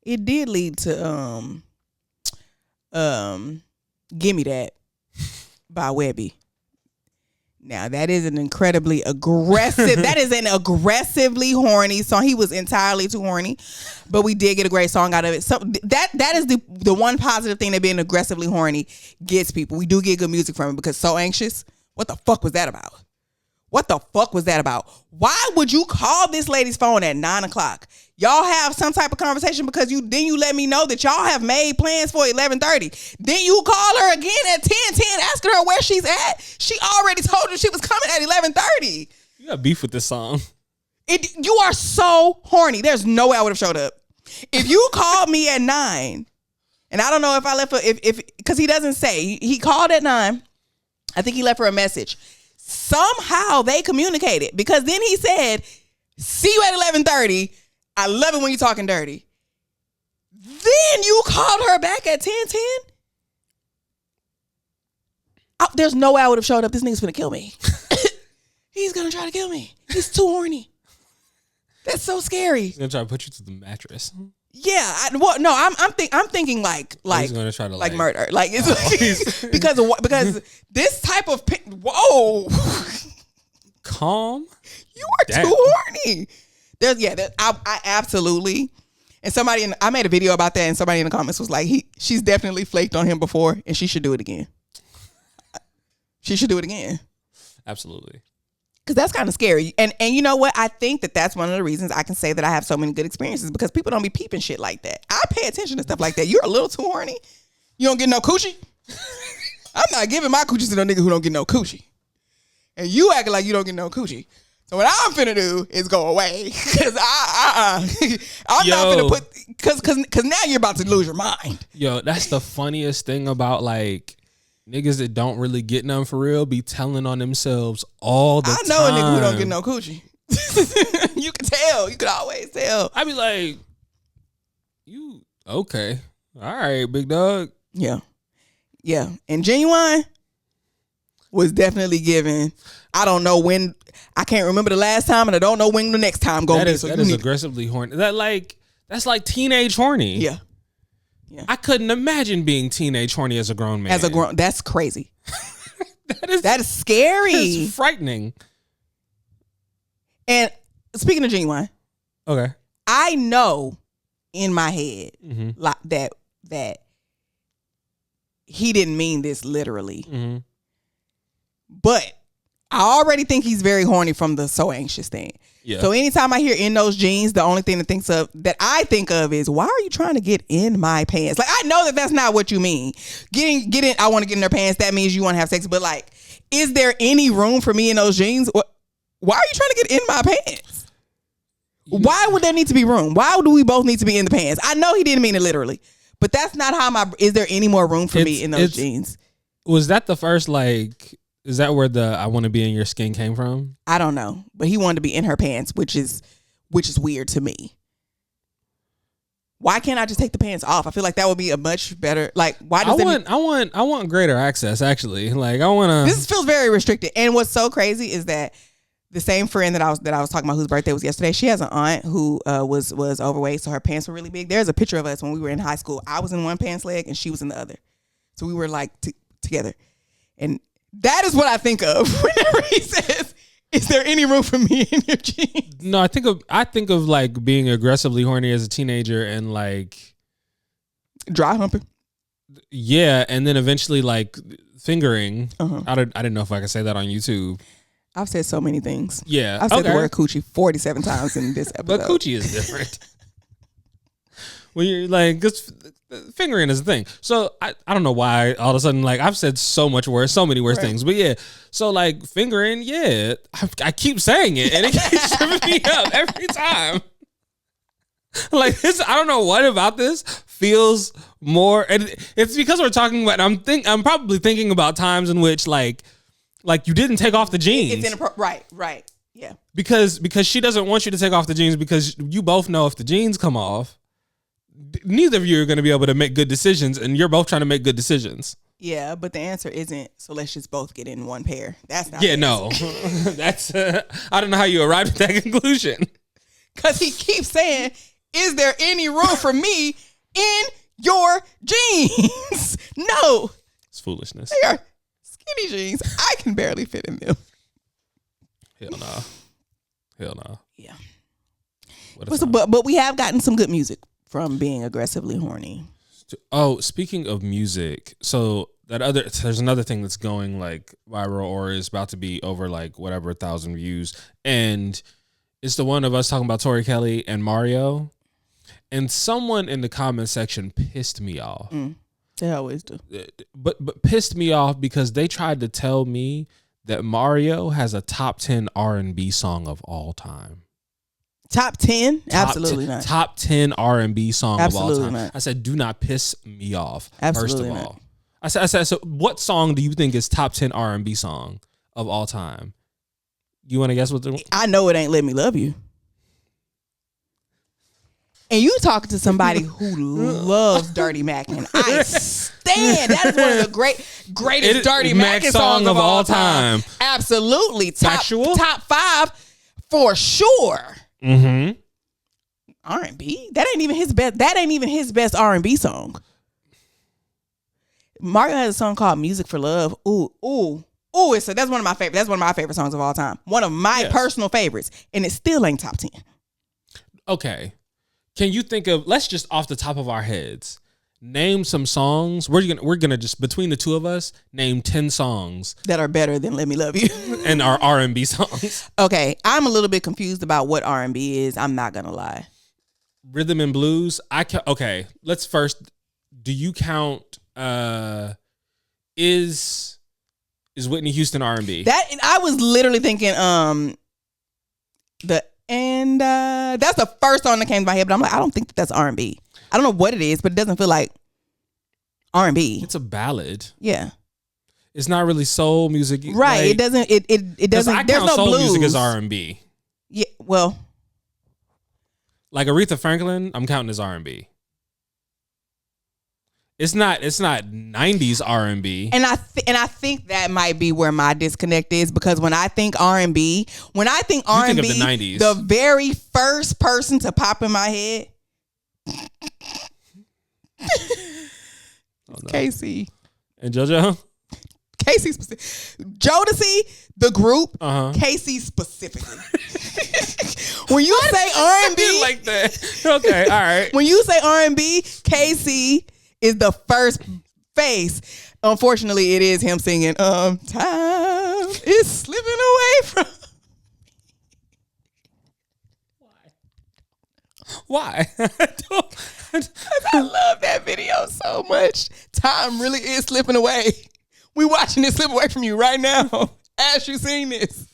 it did lead to Gimme That by Webby. Now, that is an incredibly aggressive, that is an aggressively horny song. He was entirely too horny, but we did get a great song out of it. So that is the one positive thing that being aggressively horny gets people. We do get good music from it, because So Anxious, what the fuck was that about? What the fuck was that about? Why would you call this lady's phone at 9:00? Y'all have some type of conversation, because you let me know that y'all have made plans for 11:30. Then you call her again at 10:10, asking her where she's at. She already told you she was coming at 11:30. You got beef with this song. You are so horny. There's no way I would have showed up. If you called me at 9, and I don't know if I left because he doesn't say. He called at 9. I think he left her a message. Somehow they communicated, because then he said, "See you at 11:30. I love it when you're talking dirty." Then you called her back at 10:10. There's no way I would have showed up. This nigga's gonna kill me. He's gonna try to kill me. He's too horny. That's so scary. He's gonna try to put you to the mattress. Yeah, I'm thinking like he's gonna try to like murder, like it's because this type of whoa, calm. You are too horny. I absolutely. And I made a video about that, and somebody in the comments was like, she's definitely flaked on him before, and she should do it again. She should do it again. Absolutely. Because that's kind of scary. And you know what? I think that's one of the reasons I can say that I have so many good experiences, because people don't be peeping shit like that. I pay attention to stuff like that. You're a little too horny. You don't get no coochie? I'm not giving my coochie to no nigga who don't get no coochie. And you acting like you don't get no coochie. So what I'm finna do is go away. Because I'm not finna put, because now you're about to lose your mind. Yo, that's the funniest thing about, like, niggas that don't really get none for real be telling on themselves all the time. I know a nigga who don't get no coochie. You can tell. You can always tell. I be like, you okay? All right, big dog. Yeah, yeah. And Genuine was definitely given. I don't know when. I can't remember the last time, and I don't know when the next time gonna be. So that is aggressively horny. That's like teenage horny. Yeah. Yeah. I couldn't imagine being teenage horny as a grown man. That's crazy. that is scary. That's frightening. And speaking of Genuine, Okay. I know in my head Mm-hmm. that he didn't mean this literally. Mm-hmm. But I already think he's very horny from the so anxious thing. Yeah. So anytime I hear in those jeans, the only thing that I think of is, why are you trying to get in my pants? Like, I know that that's not what you mean. Get in. I want to get in their pants. That means you want to have sex. But like, is there any room for me in those jeans? Why are you trying to get in my pants? Why would there need to be room? Why do we both need to be in the pants? I know he didn't mean it literally, but that's not how is there any more room for me in those jeans? Was that the first, like, is that where the I want to be in your skin came from? I don't know, but he wanted to be in her pants, which is weird to me. Why can't I just take the pants off? I feel like that would be a much better, like, why does I want greater access, actually. Like, I want to. This feels very restricted. And what's so crazy is that the same friend that I was talking about, whose birthday was yesterday, she has an aunt who was overweight, so her pants were really big. There's a picture of us when we were in high school. I was in one pants leg and she was in the other, so we were like together. And that is what I think of whenever he says, "Is there any room for me in your jeans?" No, I think of like being aggressively horny as a teenager and like dry humping. Yeah, and then eventually like fingering. Uh-huh. I didn't know if I could say that on YouTube. I've said so many things. Yeah, I've said the word coochie 47 times in this episode. But coochie is different. When you're like, fingering is a thing. So I don't know why all of a sudden, like, I've said so many worse things. But yeah, so like fingering, yeah, I keep saying it and it keeps tripping me up every time. Like this, I don't know what about this feels more, and it's because we're talking about. I'm probably thinking about times in which like you didn't take off the jeans. It's inappropriate. Right. Yeah. Because she doesn't want you to take off the jeans because you both know if the jeans come off, neither of you are going to be able to make good decisions, and you're both trying to make good decisions. Yeah, but the answer isn't, so let's just both get in one pair. That's not. Yeah, no. That's I don't know how you arrived at that conclusion. Because he keeps saying, "Is there any room for me in your jeans?" No. It's foolishness. They are skinny jeans. I can barely fit in them. Hell no. Hell no. Yeah. But we have gotten some good music from being aggressively horny. Oh, speaking of music, so there's another thing that's going like viral or is about to be over like whatever 1,000 views, and it's the one of us talking about Tori Kelly and Mario, and someone in the comment section pissed me off. They always do. But pissed me off because they tried to tell me that Mario has a top 10 R&B song of all time. Top 10? Absolutely not. Top 10 R&B song Absolutely of all time. Not. I said, do not piss me off. Absolutely first of not. all. I said, so what song do you think is top 10 R&B song of all time? You want to guess what I know it ain't Let Me Love You. And you talking to somebody who loves Dirty Mac, and I stand. That is one of the greatest Dirty Mac song of all time. Absolutely. Top 5 for sure. Mm-hmm. R&B? That ain't even his best. That ain't even his best R&B song. Mario has a song called "Music for Love." Ooh. That's one of my favorites. That's one of my favorite songs of all time. One of my personal favorites, and it still ain't top 10. Okay. Can you think of, let's just off the top of our heads, name some songs. We're gonna just, between the two of us, name 10 songs that are better than "Let Me Love You" and our R&B songs. Okay, I'm a little bit confused about what R&B is. I'm not gonna lie. Rhythm and blues. Okay. Let's first. Do you count? Is Whitney Houston R&B? That I was literally thinking. That's the first song that came to my head, but I'm like, I don't think that's R&B. I don't know what it is, but it doesn't feel like R&B. It's a ballad. Yeah. It's not really soul music. Right. Like, it doesn't. It doesn't. I there's count no soul blues. music as R&B. Yeah. Well. Like Aretha Franklin, I'm counting as R&B. It's not 90s R&B. And I think that might be where my disconnect is, because when I think R&B, you think of the 90s. The very first person to pop in my head, Casey and JoJo. Casey Jodeci, the group, Casey specifically. When you say R&B like that. Okay, all right. When you say R&B, Casey is the first face. Unfortunately, it is him singing time is slipping away from. Why? I love that video so much. Time really is slipping away. We watching it slip away from you right now as you sing this.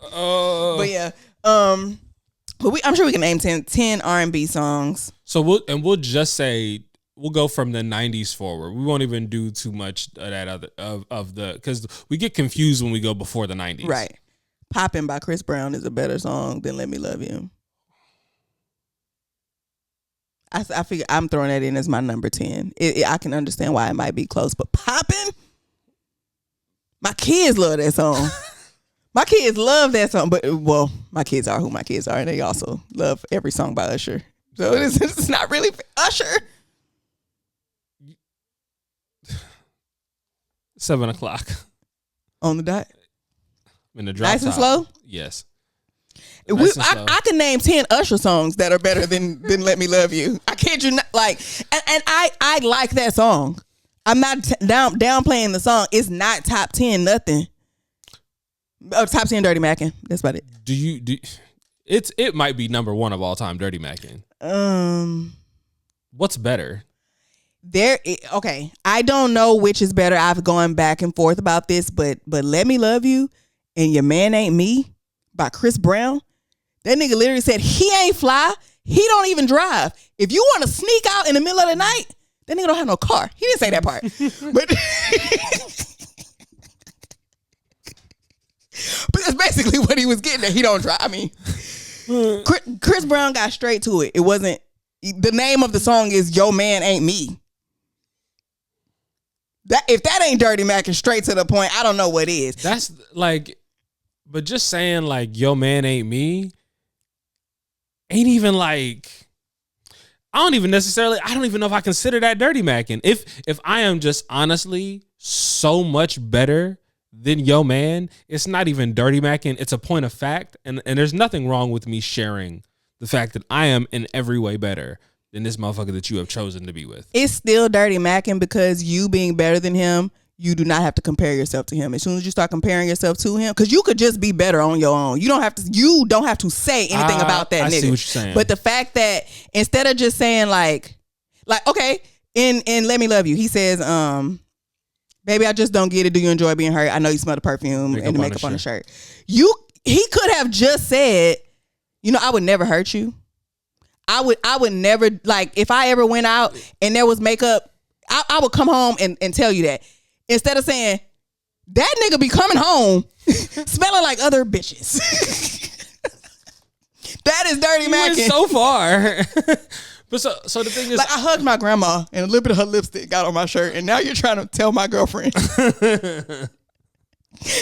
But yeah, but I'm sure we can name 10 R&B songs. So we'll just say we'll go from the 90s forward. We won't even do too much of that other of the because we get confused when we go before the 90s. Right. Poppin' by Chris Brown is a better song than Let Me Love You. I figure I'm throwing that in as my number 10. I can understand why it might be close, but Poppin', my kids love that song. My kids love that song, but well, my kids are who my kids are, and they also love every song by Usher. So it's not really Usher. 7:00 on the dot. In the drop Nice and top. slow. Yes. I can name 10 Usher songs that are better than Let Me Love You. I kid you not. Like, and I like that song. I'm not downplaying the song. It's not top 10 nothing. Top 10 Dirty Mackin'. That's about it. It might be number 1 of all time, Dirty Mackin'. What's better? Okay. I don't know which is better. I've gone back and forth about this, but Let Me Love You and Your Man Ain't Me by Chris Brown. That nigga literally said he ain't fly. He don't even drive. If you want to sneak out in the middle of the night, that nigga don't have no car. He didn't say that part. But that's basically what he was getting at. He don't drive. I mean, Chris Brown got straight to it. It wasn't, the name of the song is Yo Man Ain't Me. If that ain't Dirty Mac and straight to the point, I don't know what is. That's like, but just saying like Yo Man Ain't Me ain't even like, I don't even know if I consider that Dirty Mackin'. If I am just honestly so much better than Yo Man, it's not even Dirty Mackin'. It's a point of fact, and there's nothing wrong with me sharing the fact that I am in every way better than this motherfucker that you have chosen to be with. It's still Dirty Mackin' because you being better than him, you do not have to compare yourself to him. As soon as you start comparing yourself to him, because you could just be better on your own. You don't have to say anything about that nigga. I see what you're saying. But the fact that instead of just saying like okay, in Let Me Love You, he says, baby, I just don't get it. Do you enjoy being hurt? I know you smell the perfume and the makeup on the shirt. He could have just said, I would never hurt you. I would never, like, if I ever went out and there was makeup, I would come home and tell you that. Instead of saying, that nigga be coming home smelling like other bitches. That is Dirty Mackin'. Went so far. But so the thing is, like, I hugged my grandma and a little bit of her lipstick got on my shirt, and now you're trying to tell my girlfriend that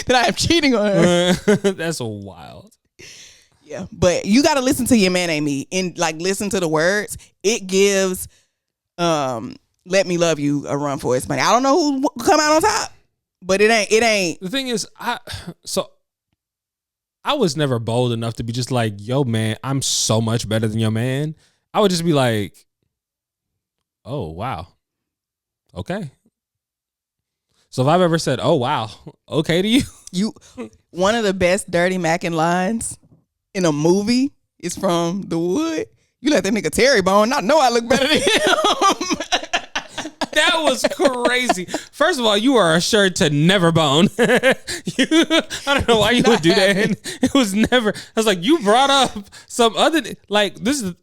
I am cheating on her. That's wild. Yeah, but you got to listen to Your Man Ain't Me and like listen to the words. It gives Let Me Love You a run for its money. I don't know who come out on top, but it ain't. The thing is, I was never bold enough to be just like, yo, man, I'm so much better than your man. I would just be like, oh, wow. Okay. So if I've ever said, oh, wow, okay to you. One of the best Dirty Mackin' lines in a movie is from The Wood. You let that nigga Terry bone. I know I look better than him. That was crazy. First of all, you are assured to never bone. I don't know why you would do that. And it was never. I was like, you brought up some other, like, this is.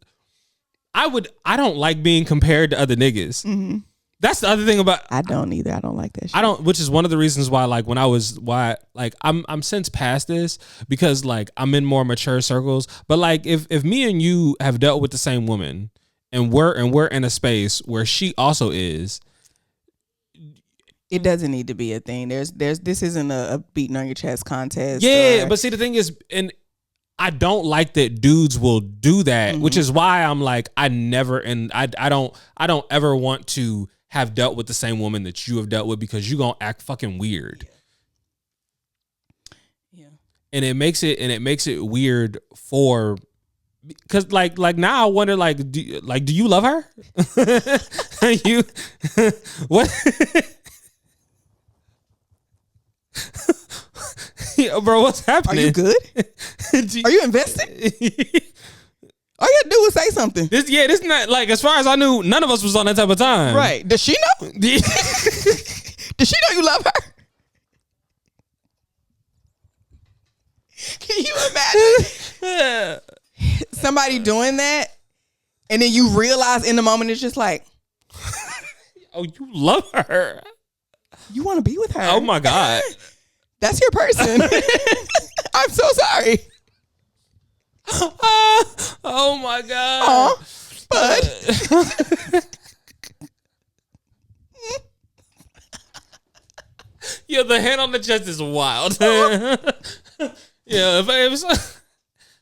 I don't like being compared to other niggas. Mm-hmm. That's the other thing about. I don't either. I don't like that shit. Which is one of the reasons why, like, I'm since past this because, like, I'm in more mature circles. But, like, if me and you have dealt with the same woman and we're in a space where she also is, it doesn't need to be a thing. This isn't a beating on your chest contest. Yeah, but see, the thing is, and I don't like that dudes will do that, which is why I'm like, I don't ever want to have dealt with the same woman that you have dealt with because you're gonna act fucking weird. Yeah. And it makes it weird for, because like now I wonder, do you love her? You what? Yo, bro, what's happening? Are you good? Are you invested? All you gotta do is say something. This not like, as far as I knew, none of us was on that type of time. Right. Does she know? Does she know you love her? Can you imagine somebody doing that and then you realize in the moment it's just like, oh, you love her. You want to be with her. Oh my God. That's your person. I'm so sorry. Oh my God. Bud. Yeah, the hand on the chest is wild. Yeah, if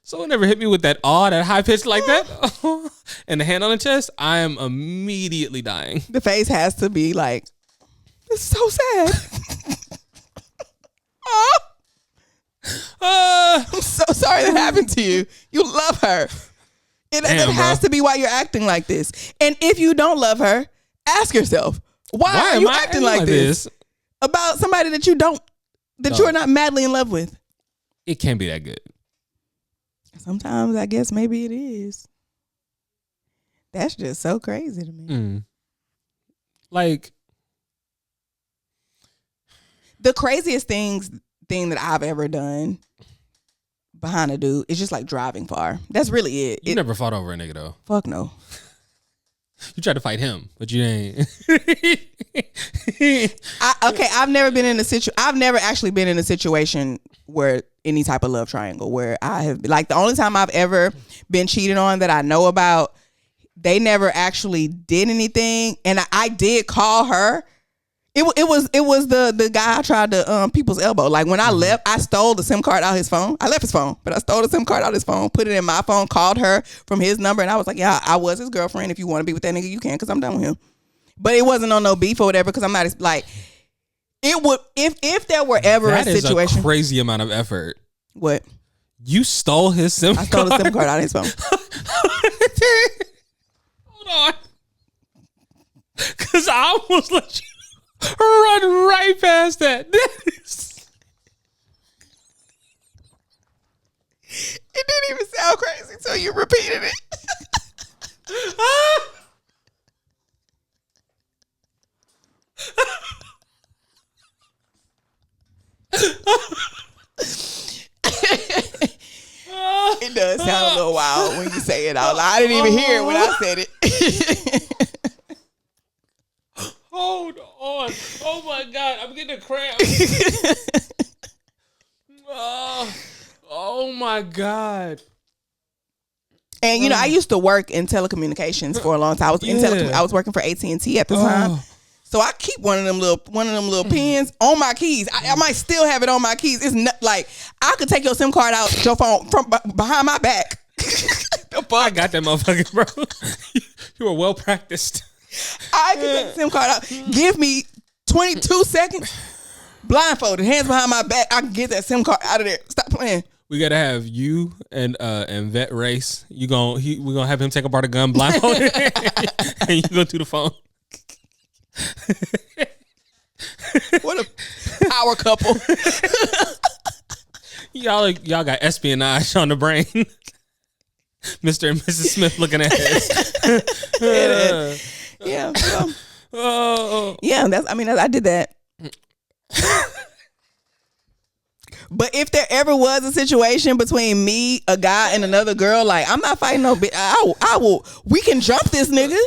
someone ever hit me with that that high pitch like that, and the hand on the chest, I am immediately dying. The face has to be like, it's so sad. I'm so sorry that happened to you. You love her. It has to be why you're acting like this. And if you don't love her, ask yourself, why are you acting like this about somebody that you are not madly in love with? It can't be that good. Sometimes I guess maybe it is. That's just so crazy to me. Like, the craziest thing that I've ever done behind a dude is just like driving far. That's really it. You never fought over a nigga though. Fuck no. You tried to fight him, but you ain't. I've never actually been in a situation where any type of love triangle where I have, like, the only time I've ever been cheated on that I know about, they never actually did anything, and I did call her. It was the guy I tried to people's elbow. Like, when I left, I stole the SIM card out of his phone. I left his phone, but I stole the SIM card out of his phone, put it in my phone, called her from his number, and I was like, yeah, I was his girlfriend. If you want to be with that nigga, you can, because I'm done with him. But it wasn't on no beef or whatever, because I'm not like, it would, if there were ever a situation. That is a crazy amount of effort. What? You stole his SIM card? I stole the SIM card out of his phone. Hold on. Because I almost let you run right past that. It didn't even sound crazy until you repeated it. It does sound a little wild when you say it out loud. I didn't even hear it when I said it. Hold on. Oh my God. I'm getting a cramp. Oh my God. And, you know, I used to work in telecommunications for a long time. I was working for AT&T at the time. So I keep one of them little pins on my keys. I might still have it on my keys. It's not like I could take your SIM card out your phone from behind my back. I got that motherfucker, bro. You were well practiced. I can take the SIM card out. Give me 22 seconds. Blindfolded, hands behind my back. I can get that SIM card out of there. Stop playing. We gotta have you and Vet Race. We're gonna have him take apart a gun blindfolded, and you go through the phone. What a power couple. Y'all got espionage on the brain. Mr. and Mrs. Smith looking at us. Yeah. So, yeah, I did that. But if there ever was a situation between me, a guy, and another girl, like, I'm not fighting no bitch. I will. We can jump this nigga.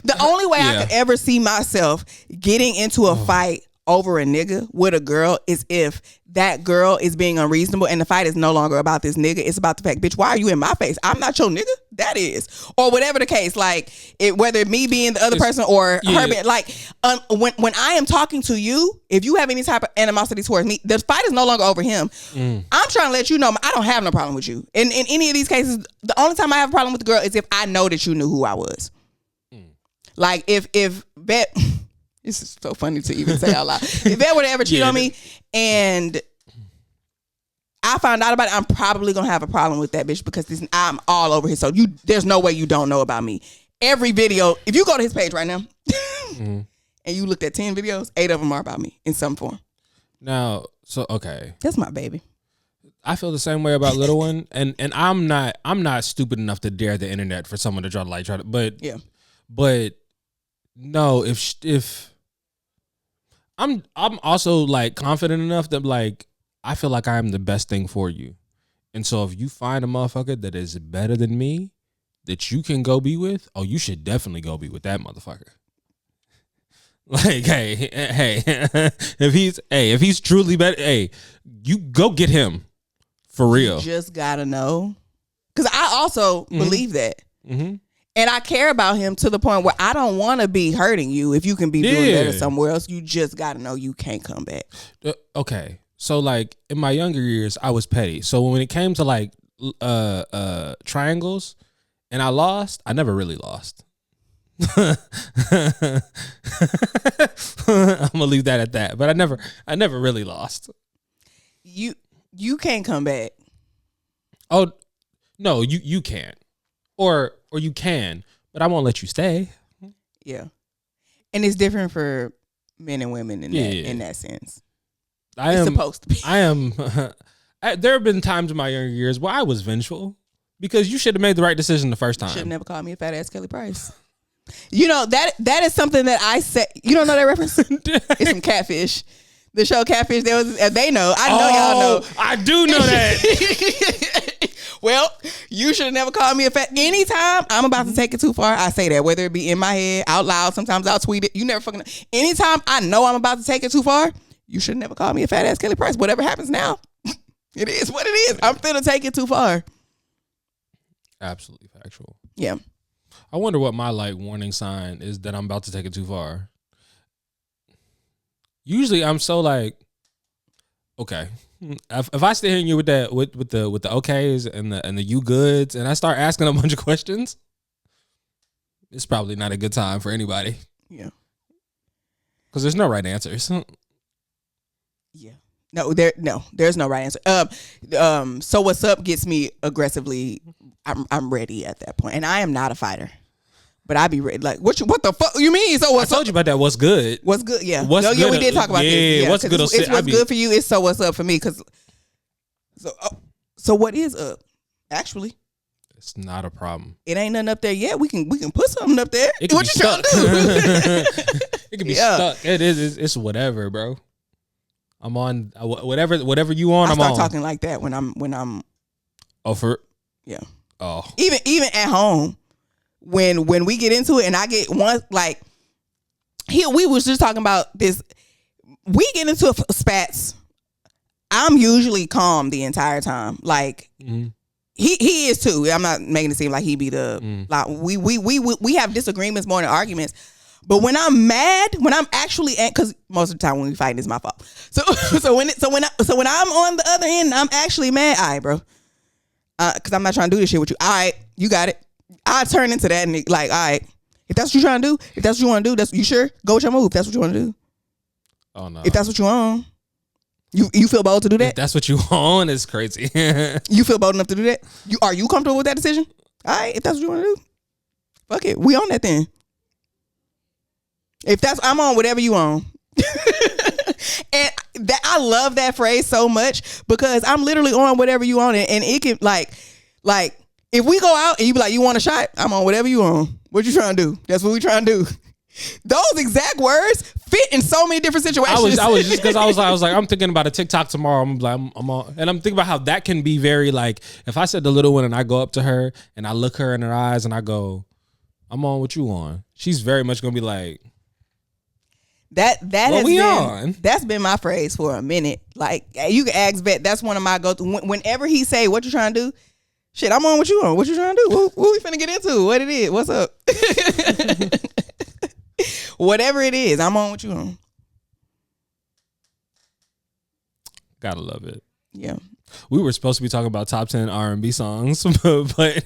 The only way I could ever see myself getting into a fight over a nigga with a girl is if that girl is being unreasonable and the fight is no longer about this nigga. It's about the fact, bitch, why are you in my face? I'm not your nigga. That is. Or whatever the case, like, whether me being the other person or her being, like, when I am talking to you, if you have any type of animosity towards me, the fight is no longer over him. I'm trying to let you know I don't have no problem with you. In any of these cases, the only time I have a problem with the girl is if I know that you knew who I was. Like, if Bet It's just so funny to even say out loud. If Yvette would ever cheat on me and I found out about it, I'm probably gonna have a problem with that bitch because I'm all over his. So there's no way you don't know about me. Every video, if you go to his page right now and you looked at 10 videos, 8 of them are about me in some form. Now, so okay, that's my baby. I feel the same way about Little One, and I'm not stupid enough to dare the internet for someone to try to, but no, if I'm also like confident enough that like I feel like I am the best thing for you, and so if you find a motherfucker that is better than me that you can go be with, oh, you should definitely go be with that motherfucker. Like, hey, if he's truly better, hey, you go get him for real. You just gotta know, because I also believe that, and I care about him to the point where I don't want to be hurting you. If you can be doing better somewhere else, you just gotta know you can't come back. Okay, so like in my younger years, I was petty. So when it came to like triangles, and I lost, I never really lost. I'm gonna leave that at that. But I never really lost. You can't come back. Oh no, you can't. Or you can, but I won't let you stay. Yeah. And it's different for men and women in that sense. It's supposed to be. I am there have been times in my younger years where I was vengeful because you should have made the right decision the first time. You should have never called me a fat ass Kelly Price. You know, that is something that I say. You don't know that reference? It's from Catfish. The show Catfish, they know. I know y'all know. I do know that. Well, you should have never called me a fat. Anytime I'm about to take it too far, I say that, whether it be in my head, out loud, sometimes I'll tweet it. You never fucking know. Anytime I know I'm about to take it too far, you should never call me a fat ass Kelly Price. Whatever happens now, it is what it is. I'm finna take it too far. Absolutely factual. Yeah. I wonder what my like warning sign is that I'm about to take it too far. Usually I'm so like, okay. If I stay here you with that with the okays and the you goods and I start asking a bunch of questions, it's probably not a good time for anybody. Yeah. Because there's no right answers. Yeah. There's no right answer. So what's up gets me aggressively. I'm ready at that point, and I am not a fighter, but I be ready. Like what the fuck you mean? So what's I told you about that. What's good? What's good? Yeah. What's good? Yeah, we did talk about this. Yeah. What's good? It's what's good for you. It's so what's up for me. Cause so what is up? Actually, it's not a problem. It ain't nothing up there yet. We can put something up there. It can what be you stuck. trying to do? It can be stuck. It is. It's whatever, bro. I'm on whatever you on. I'm on. I start talking like that when I'm. Oh, for yeah. Oh. Even at home, when we get into it, and I get one like we was just talking about this. We get into spats. I'm usually calm the entire time. Like he is too. I'm not making it seem like he be the like we have disagreements more than arguments. But when I'm mad, when I'm actually, because most of the time when we fight, it's my fault. So when I'm on the other end, I'm actually mad. All right, bro. Because I'm not trying to do this shit with you. All right, you got it. I turn into that and like, all right, if that's what you're trying to do, if that's what you want to do, that's you sure? Go with your move. If that's what you want to do. Oh no. If that's what you want, you feel bold to do that. If that's what you want, it's crazy. You feel bold enough to do that? Are you comfortable with that decision? All right, if that's what you want to do, fuck it. We on that then. If that's I'm on whatever you on. And that I love that phrase so much because I'm literally on whatever you on and it can like if we go out and you be like you want a shot, I'm on whatever you on. What you trying to do? That's what we trying to do. Those exact words fit in so many different situations. I was just because I was like I'm thinking about a TikTok tomorrow. I'm on, and I'm thinking about how that can be very like if I said the little one and I go up to her and I look her in her eyes and I go, I'm on what you on. She's very much gonna be like. That's been my phrase for a minute. Like you can ask Vet. That's one of my go-to. Whenever he say, "What you trying to do?" Shit, I'm on what you on. What you trying to do? What we finna get into? What it is? What's up? Whatever it is, I'm on what you on. Gotta love it. Yeah. We were supposed to be talking about top 10 R&B songs, but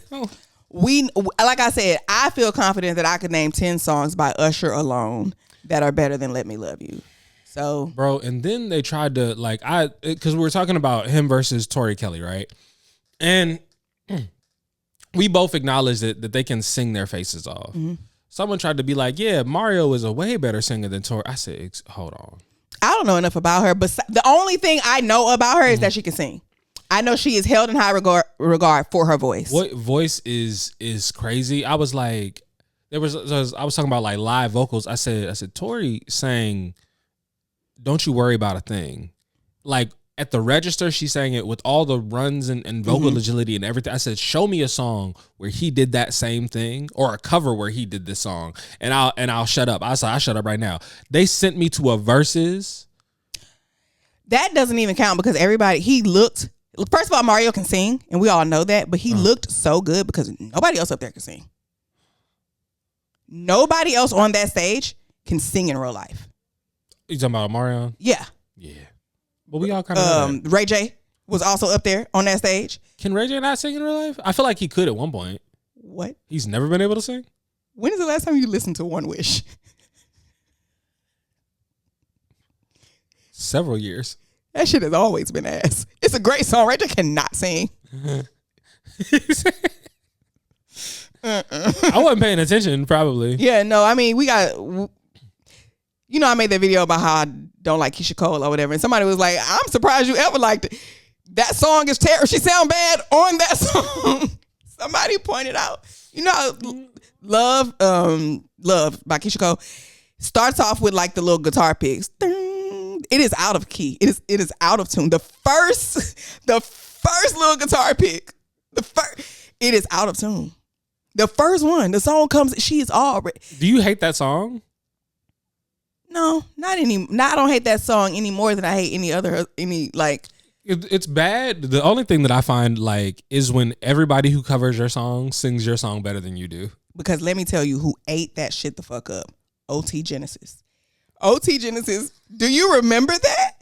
we like I said, I feel confident that I could name 10 songs by Usher alone. that are better than Let Me Love You. So, bro, and then they tried to because we were talking about him versus Tori Kelly, right? And we both acknowledged that they can sing their faces off. Mm-hmm. Someone tried to be like, yeah, Mario is a way better singer than Tori. I said, hold on. I don't know enough about her, but the only thing I know about her is that she can sing. I know she is held in high regard for her voice. What voice is crazy? I was like, I was talking about like live vocals. I said, Tori sang "Don't You Worry About a Thing." Like at the register, she sang it with all the runs and vocal agility and everything. I said, show me a song where he did that same thing, or a cover where he did this song, and I'll shut up. I said, I shut up right now. They sent me to a verses. That doesn't even count because he looked. First of all, Mario can sing, and we all know that, but he looked so good because nobody else up there can sing. Nobody else on that stage can sing in real life. You talking about Mario? Yeah. Yeah. But we all kind of Ray J was also up there on that stage. Can Ray J not sing in real life? I feel like he could at one point. What? He's never been able to sing? When is the last time you listened to One Wish? Several years. That shit has always been ass. It's a great song. Ray J cannot sing. I wasn't paying attention, probably. Yeah, no, I mean, I made that video about how I don't like Keisha Cole or whatever, and somebody was like, I'm surprised you ever liked it. That song is terrible. She sound bad on that song. Somebody pointed out, Love by Keisha Cole starts off with like the little guitar picks. It is out of key. It is out of tune. The first little guitar pick, it is out of tune. The first one, the song comes, she is already. Do you hate that song? No, not any. I don't hate that song any more than I hate It's bad. The only thing that I find like is when everybody who covers your song sings your song better than you do. Because let me tell you who ate that shit the fuck up. OT Genesis. OT Genesis, do you remember that?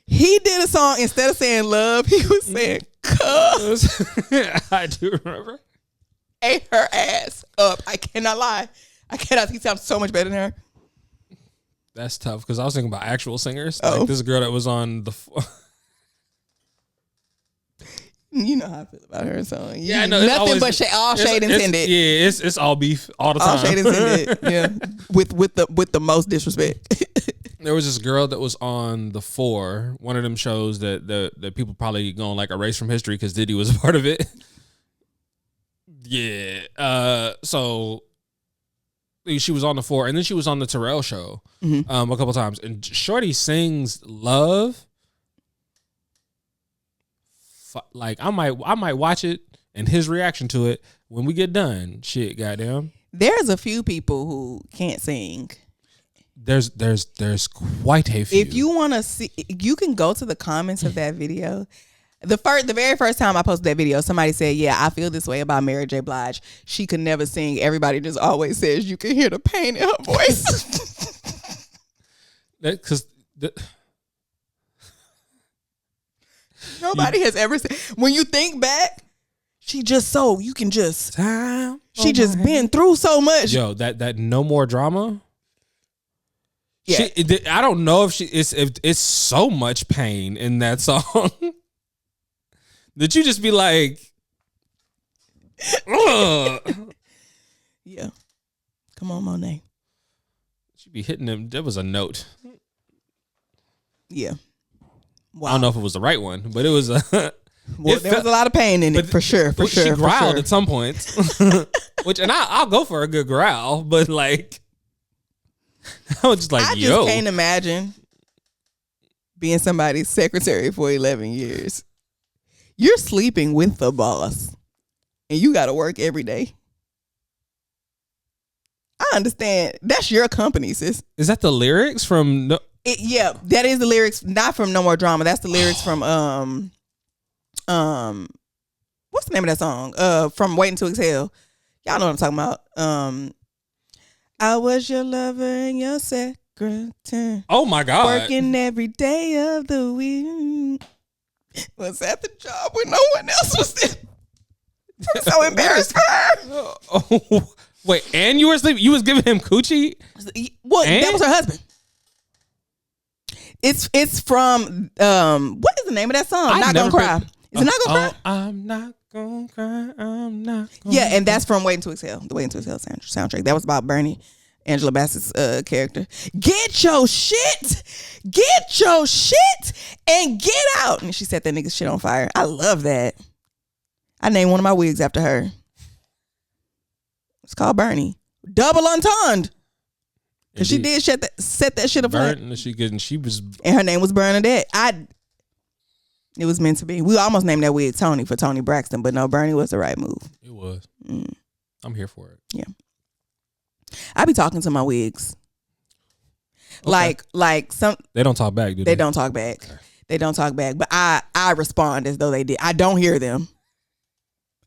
He did a song, instead of saying love, he was saying cuz. I do remember. Ate her ass up. I cannot lie. He sounds so much better than her. That's tough because I was thinking about actual singers. Oh. Like this girl that was on the... You know how I feel about her song. Yeah, I know. Nothing but all shade intended. Yeah, it's all beef all the time. All shade intended. Yeah, with the most disrespect. There was this girl that was on The 4, one of them shows that people probably gonna like erase from history because Diddy was a part of it. Yeah. So she was on The 4, and then she was on the Terrell show a couple times, and Shorty sings "Love." Like I might watch it and his reaction to it when we get done. Shit, goddamn. There's a few people who can't sing. There's quite a few. If you want to see, you can go to the comments of that video. The very first time I posted that video, somebody said, "Yeah, I feel this way about Mary J. Blige. She could never sing. Everybody just always says you can hear the pain in her voice." Nobody has ever said. When you think back, she just been through so much. Yo, that No More Drama. Yeah, I don't know if it's so much pain in that song that you just be like, ugh. Yeah, come on, Monet. She be hitting him. That was a note. Yeah. Wow. I don't know if it was the right one, but it was a. Well, there was a lot of pain in it, for sure. She growled at some points, and I'll go for a good growl, but like, I was just like, I just can't imagine being somebody's secretary for 11 years. You're sleeping with the boss, and you got to work every day. I understand. That's your company, sis. Is that the lyrics from? Yeah, that is the lyrics, not from No More Drama. That's the lyrics from what's the name of that song? From Waiting to Exhale. Y'all know what I'm talking about. I was your lover and your secretary. Oh my God. Working every day of the week. Was at the job when no one else was there. I'm so embarrassed for her. Wait, and you were sleeping? You was giving him coochie? Well, that was her husband. It's from what is the name of that song? Not Gonna Cry. Is it Not Gonna Cry? I'm not gonna cry. I'm not gonna Yeah, and that's from Waiting to Exhale, the Waiting to Exhale soundtrack. That was about Bernie, Angela Bassett's character. Get your shit, and get out. And she set that nigga shit on fire. I love that. I named one of my wigs after her. It's called Bernie. Double entendre. Because she did set that shit afire. She was, and her name was Bernadette. It was meant to be. We almost named that wig Tony for Tony Braxton, but no, Bernie was the right move. It was. I'm here for it. Yeah. I be talking to my wigs. Okay. Like some. They don't talk back, do they? They don't talk back. Okay. They don't talk back. But I respond as though they did. I don't hear them.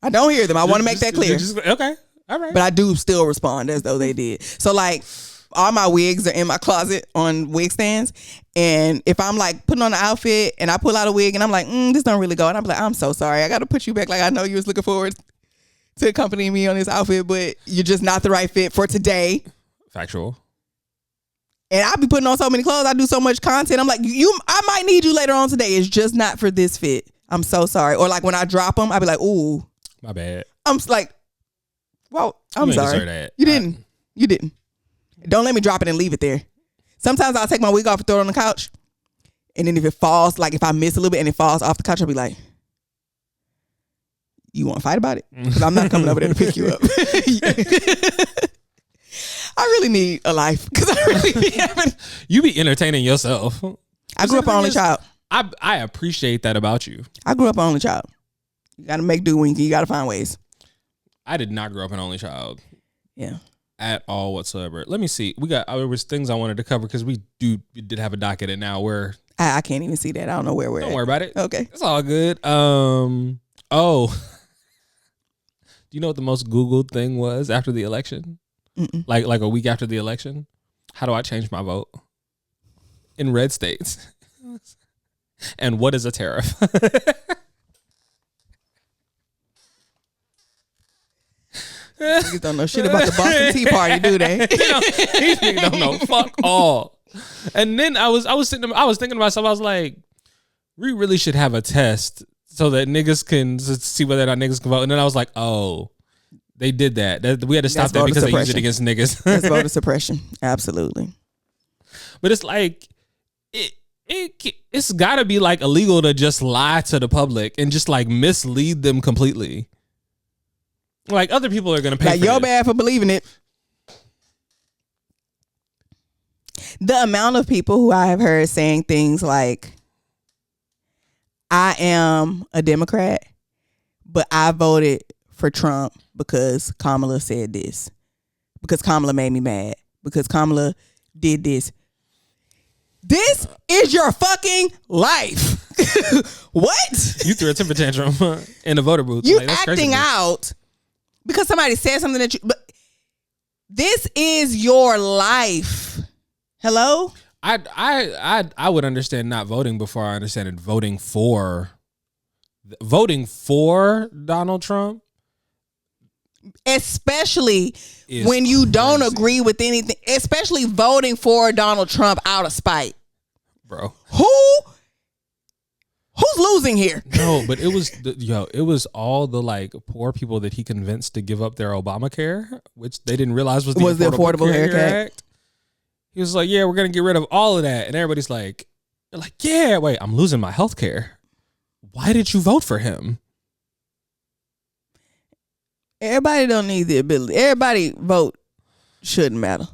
I want to make that clear. Okay. All right. But I do still respond as though they did. So like all my wigs are in my closet on wig stands. And if I'm like putting on an outfit and I pull out a wig and I'm like, this don't really go. And I'm like, I'm so sorry. I got to put you back. Like I know you was looking forward to accompanying me on this outfit, but you're just not the right fit for today. Factual. And I be putting on so many clothes. I do so much content. I'm like, I might need you later on today. It's just not for this fit. I'm so sorry. Or like when I drop them, I be like, ooh. My bad. I'm like, well, I'm sorry. That. You didn't. Don't let me drop it and leave it there. Sometimes I'll take my wig off and throw it on the couch. And then if it falls, like if I miss a little bit and it falls off the couch, I'll be like, you want to fight about it? Because I'm not coming over there to pick you up. I really need a life because I really be having. You be entertaining yourself. I grew up an only child. I appreciate that about you. I grew up an only child. You got to make do when you got to find ways. I did not grow up an only child. Yeah. At all whatsoever. Let me see. There was things I wanted to cover because we did have a docket in now where I can't even see that. I don't know where we're at. Don't worry about it. Okay. It's all good. Do you know what the most Googled thing was after the election? Mm-mm. Like a week after the election? How do I change my vote? In red states. And what is a tariff? Niggas don't know shit about the Boston Tea Party, do they? These niggas don't know fuck all. And then I was thinking to myself, I was like, we really should have a test so that niggas can see whether or not niggas can vote. And then I was like, oh, they did that. We had to stop that because they used it against niggas. That's voter suppression. Absolutely. But it's like it's got to be like illegal to just lie to the public and just like mislead them completely. Like other people are gonna pay. Like you're bad for believing it. The amount of people who I have heard saying things like, "I am a Democrat, but I voted for Trump because Kamala said this, because Kamala made me mad, because Kamala did this." This is your fucking life. What? You threw a temper tantrum in the voter booth. You like, acting out. Because somebody said something but this is your life. Hello? I would understand not voting before I understand voting for Donald Trump. Especially when you don't agree with anything. Especially voting for Donald Trump out of spite. Bro. Who's losing here? No, but it was all the like poor people that he convinced to give up their Obamacare, which they didn't realize was the Affordable Care Act. He was like, yeah, we're going to get rid of all of that. And everybody's like, yeah, wait, I'm losing my health care. Why did you vote for him? Everybody don't need the ability. Everybody vote shouldn't matter.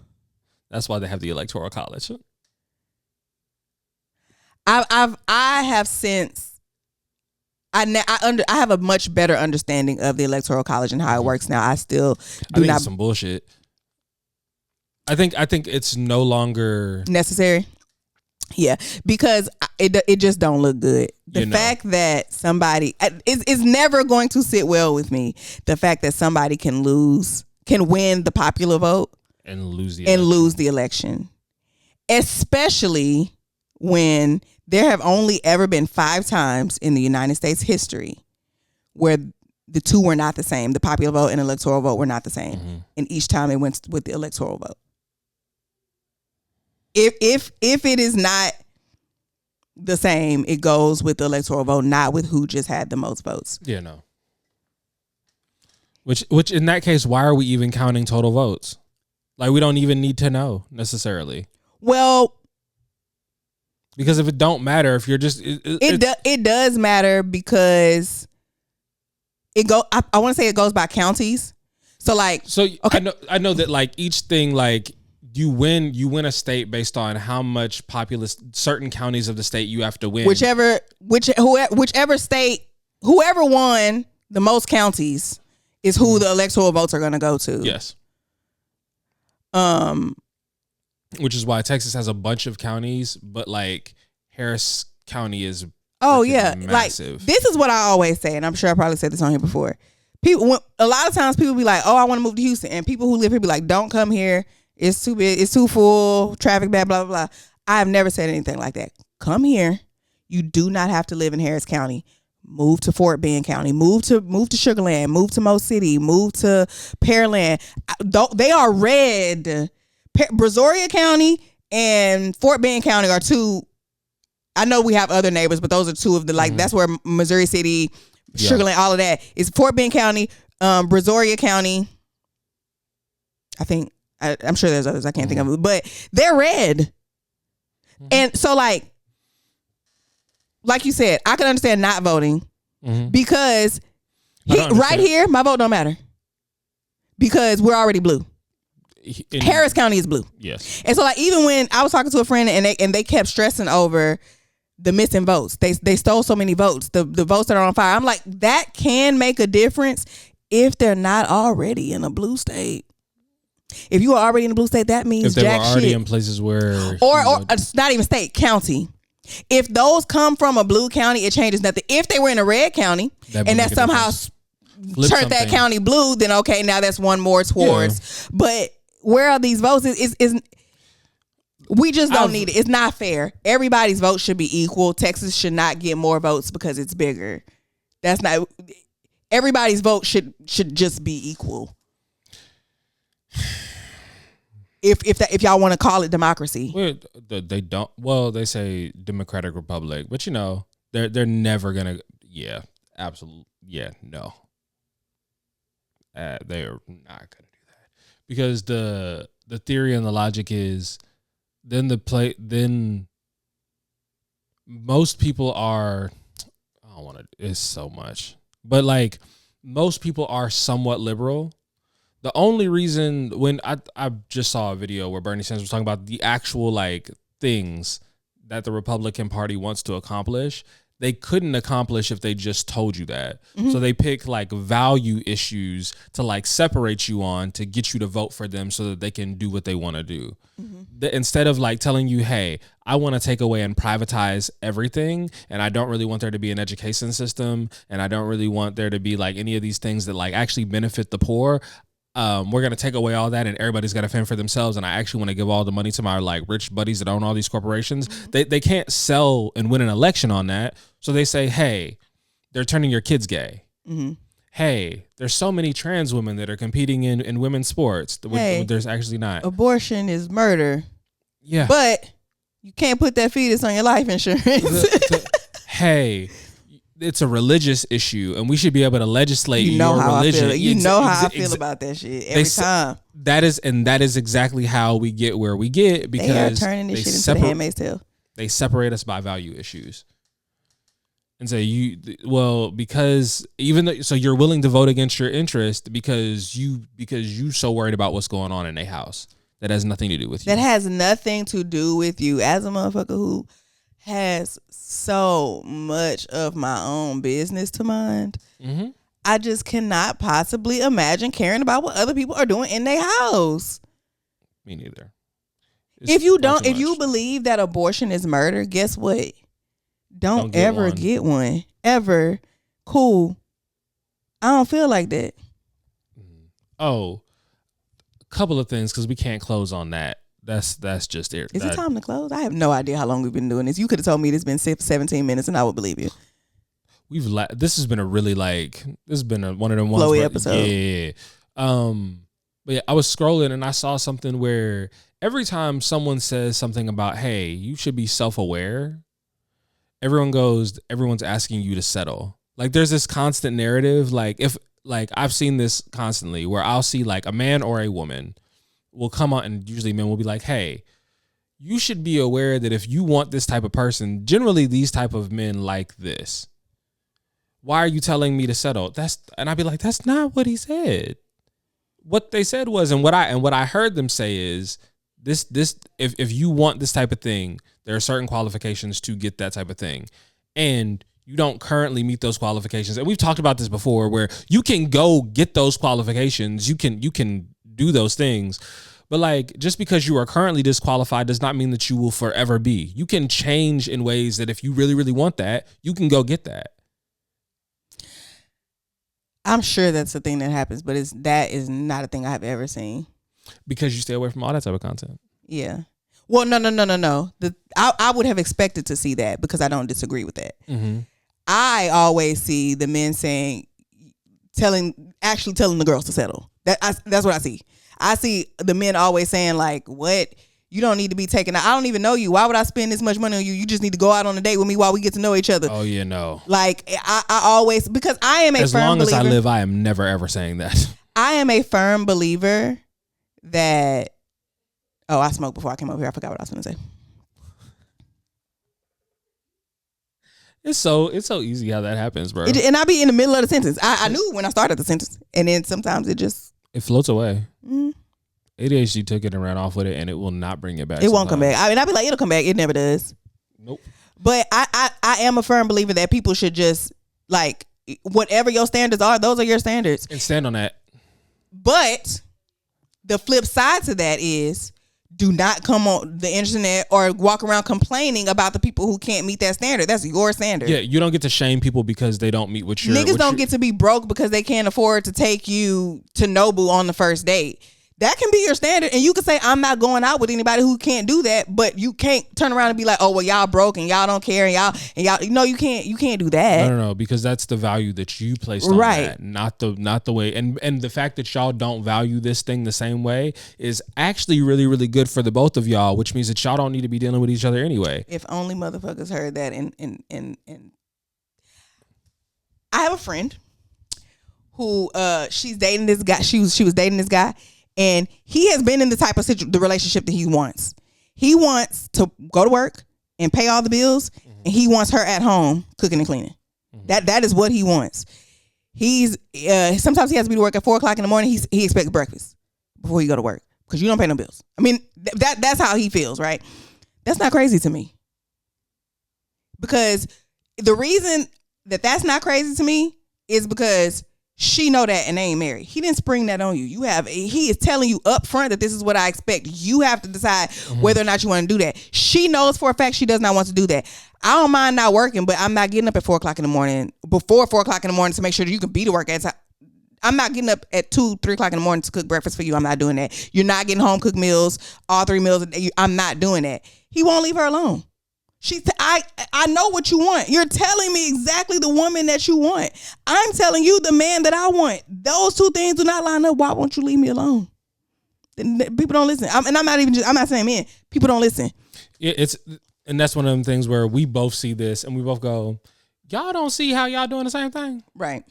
That's why they have the Electoral College. I have since I have a much better understanding of the Electoral College and how it works now. I still do not. It's some bullshit. I think it's no longer necessary. Yeah, because it just don't look good. The fact that somebody is never going to sit well with me. The fact that somebody can win the popular vote and lose the election, especially when there have only ever been 5 times in the United States history where the two were not the same. The popular vote and electoral vote were not the same. And each time it went with the electoral vote. If it is not the same, it goes with the electoral vote, not with who just had the most votes. Yeah, no. Which in that case, why are we even counting total votes? Like, we don't even need to know necessarily. Well, because if it don't matter, if you're just it does matter because I want to say it goes by counties. So okay. I know that like each thing, like you win a state based on how much populous certain counties of the state you have to win. Whichever state, whoever won the most counties is who the electoral votes are going to go to. Yes. Which is why Texas has a bunch of counties, but like Harris County is massive. Like this is what I always say, and I'm sure I probably said this on here before. A lot of times people be like, "Oh, I want to move to Houston," and people who live here be like, "Don't come here. It's too big. It's too full. Traffic bad. Blah blah blah." I have never said anything like that. Come here. You do not have to live in Harris County. Move to Fort Bend County. Move to Sugar Land. Move to Mo City. Move to Pearland. They are red. Brazoria County and Fort Bend County are two. I know we have other neighbors, but those are two of the that's where Missouri City, Sugar Land, all of that is. Fort Bend County, Brazoria County. I think I'm sure there's others I can't think of, but they're red. And so like you said, I can understand not voting because right here my vote don't matter because we're already blue. Harris County is blue. Yes. And so like even when I was talking to a friend and they kept stressing over the missing votes. They stole so many votes. The votes that are on fire. I'm like, that can make a difference if they're not already in a blue state. If you are already in a blue state, that means if they jack were already shit. in places where or it's not even state, county. If those come from a blue county, it changes nothing. If they were in a red county and that somehow turned that county blue, then okay, now that's one more towards. Yeah. But where are these votes? Is we just don't need it. It's not fair. Everybody's vote should be equal. Texas should not get more votes because it's bigger. That's not. Everybody's vote should just be equal. If y'all want to call it democracy, well, they don't. Well, they say Democratic Republic, but they're never gonna. Yeah, absolutely. Yeah, no. They are not gonna do that because the theory and the logic is then most people are. I don't want to. It's so much, but like most people are somewhat liberal. The only reason when I just saw a video where Bernie Sanders was talking about the actual like things that the Republican Party wants to accomplish, they couldn't accomplish if they just told you that. So they pick like value issues to like separate you on to get you to vote for them so that they can do what they want to do. Instead of like telling you, hey, I want to take away and privatize everything, and I don't really want there to be an education system, and I don't really want there to be like any of these things that like actually benefit the poor. We're going to take away all that and everybody's got to fend for themselves. And I actually want to give all the money to my like rich buddies that own all these corporations. They can't sell and win an election on that. So they say, hey, they're turning your kids gay. Hey, there's so many trans women that are competing in women's sports. Hey, there's actually not. Abortion is murder. Yeah. But you can't put that fetus on your life insurance. Hey, it's a religious issue, and we should be able to legislate your religion. I feel about that shit every time. That is exactly how we get where we get because they are turning this shit into the Handmaid's Tale. They separate us by value issues, and so because even though so you're willing to vote against your interest because you so worried about what's going on in a house that has nothing to do with you. That has nothing to do with you as a motherfucker who has so much of my own business to mind. I just cannot possibly imagine caring about what other people are doing in their house. Me neither. If you believe that abortion is murder, guess what? Don't ever get one. Ever. Cool. I don't feel like that. Oh, a couple of things because we can't close on that. That's just it. Is it time to close? I have no idea how long we've been doing this. You could have told me it's been 17 minutes and I would believe you. this has been a really one of them ones flowy where, episode. Yeah. But yeah, I was scrolling and I saw something where every time someone says something about, hey, you should be self-aware, everyone's asking you to settle. Like there's this constant narrative. Like I've seen this constantly where I'll see like a man or a woman will come out, and usually men will be like, hey, you should be aware that if you want this type of person, generally these type of men like this. Why are you telling me to settle? And I'd be like, that's not what he said. What they said was, and what I heard them say is this if you want this type of thing, there are certain qualifications to get that type of thing. And you don't currently meet those qualifications. And we've talked about this before where you can go get those qualifications. You can do those things. But like, just because you are currently disqualified does not mean that you will forever be. You can change in ways that if you really, really want that, you can go get that. I'm sure that's a thing that happens, but that is not a thing I've ever seen. Because you stay away from all that type of content. Yeah. Well, no. I would have expected to see that because I don't disagree with that. Mm-hmm. I always see the men telling the girls to settle. That's what I see. I see the men always saying like, what? You don't need to be taken out. I don't even know you. Why would I spend this much money on you? You just need to go out on a date with me while we get to know each other. Oh, yeah, no. Like, I always, because I am a firm believer. As long as I live, I am never, ever saying that. I am a firm believer that, I smoked before I came over here. I forgot what I was going to say. It's so easy how that happens, bro. And I be in the middle of the sentence. I knew when I started the sentence. And then sometimes it floats away. Mm-hmm. ADHD took it and ran off with it, and it will not bring it back. It won't come back. I mean, I'd be like, it'll come back. It never does. Nope. But I am a firm believer that people should just, like, whatever your standards are, those are your standards. And stand on that. But the flip side to that is, do not come on the internet or walk around complaining about the people who can't meet that standard. That's your standard. Yeah, you don't get to shame people because they don't meet what you're... Niggas don't get to be broke because they can't afford to take you to Nobu on the first date. That can be your standard, and you can say, I'm not going out with anybody who can't do that, but you can't turn around and be like, oh, well, y'all broke and y'all don't care and y'all no, you can't do that. No, because that's the value that you placed on that, not the way. And the fact that y'all don't value this thing the same way is actually really, really good for the both of y'all, which means that y'all don't need to be dealing with each other anyway. If only motherfuckers heard that. And I have a friend who she's dating this guy. She was dating this guy. And he has been in the type of the relationship that he wants. He wants to go to work and pay all the bills, and he wants her at home cooking and cleaning. Mm-hmm. That is what he wants. He's sometimes he has to be to work at 4:00 in the morning. He expects breakfast before he go to work because you don't pay no bills. I mean, that's how he feels, right? That's not crazy to me. Because the reason that's not crazy to me is because she know that and they ain't married. He didn't spring that on you. He is telling you up front that this is what I expect. You have to decide whether or not you want to do that. She knows for a fact she does not want to do that. I don't mind not working, but I'm not getting up at 4:00 in the morning, before 4:00 in the morning to make sure that you can be to work at time. I'm not getting up at 2-3 o'clock in the morning to cook breakfast for you. I'm not doing that. You're not getting home cooked meals, all 3 meals. I'm not doing that. He won't leave her alone. I know what you want. You're telling me exactly the woman that you want. I'm telling you the man that I want. Those two things do not line up. Why won't you leave me alone? People don't listen. I'm not saying men. People don't listen. And that's one of them things where we both see this and we both go, y'all don't see how y'all doing the same thing? Right.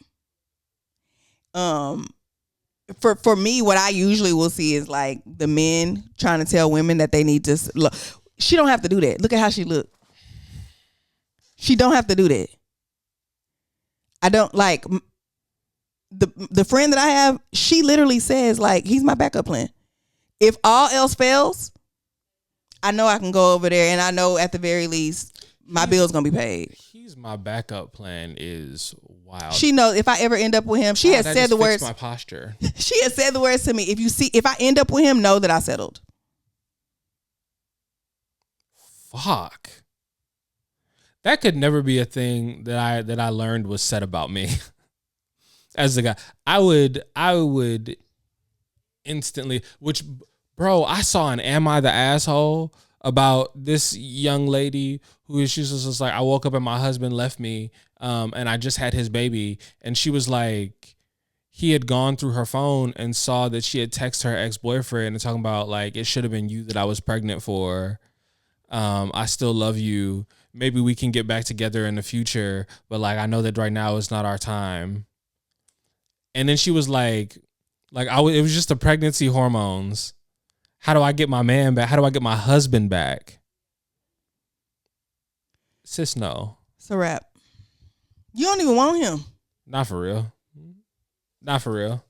For me, what I usually will see is like the men trying to tell women that they need to look. She don't have to do that. Look at how she look. She don't have to do that. I don't like the friend that I have. She literally says like, he's my backup plan. If all else fails, I know I can go over there and I know at the very least my bill's gonna be paid. He's my backup plan is wild. She knows if I ever end up with him, she has said the words. My posture. She has said the words to me. If I end up with him, know that I settled. Fuck. That could never be a thing that I learned was said about me. As a guy, I would instantly, which, bro, I saw an Am I the Asshole about this young lady she's just like, I woke up and my husband left me, and I just had his baby, and she was like, he had gone through her phone and saw that she had texted her ex-boyfriend and talking about like, it should have been you that I was pregnant for. I still love you. Maybe we can get back together in the future, but like, I know that right now is not our time. And then she was like it was just the pregnancy hormones. How do I get my man back? How do I get my husband back? Sis, no. It's a wrap. You don't even want him. Not for real. Not for real.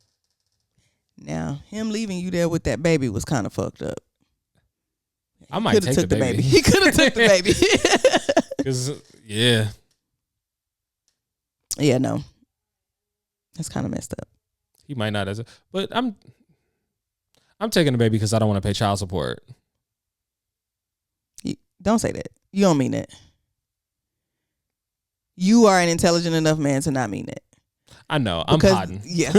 Now, him leaving you there with that baby was kind of fucked up. I might take the baby. He could have took the baby. 'Cause, yeah. Yeah, no. That's kind of messed up. He might not but I'm taking the baby because I don't want to pay child support. Don't say that. You don't mean that. You are an intelligent enough man to not mean that. I know. I'm podding. Yeah.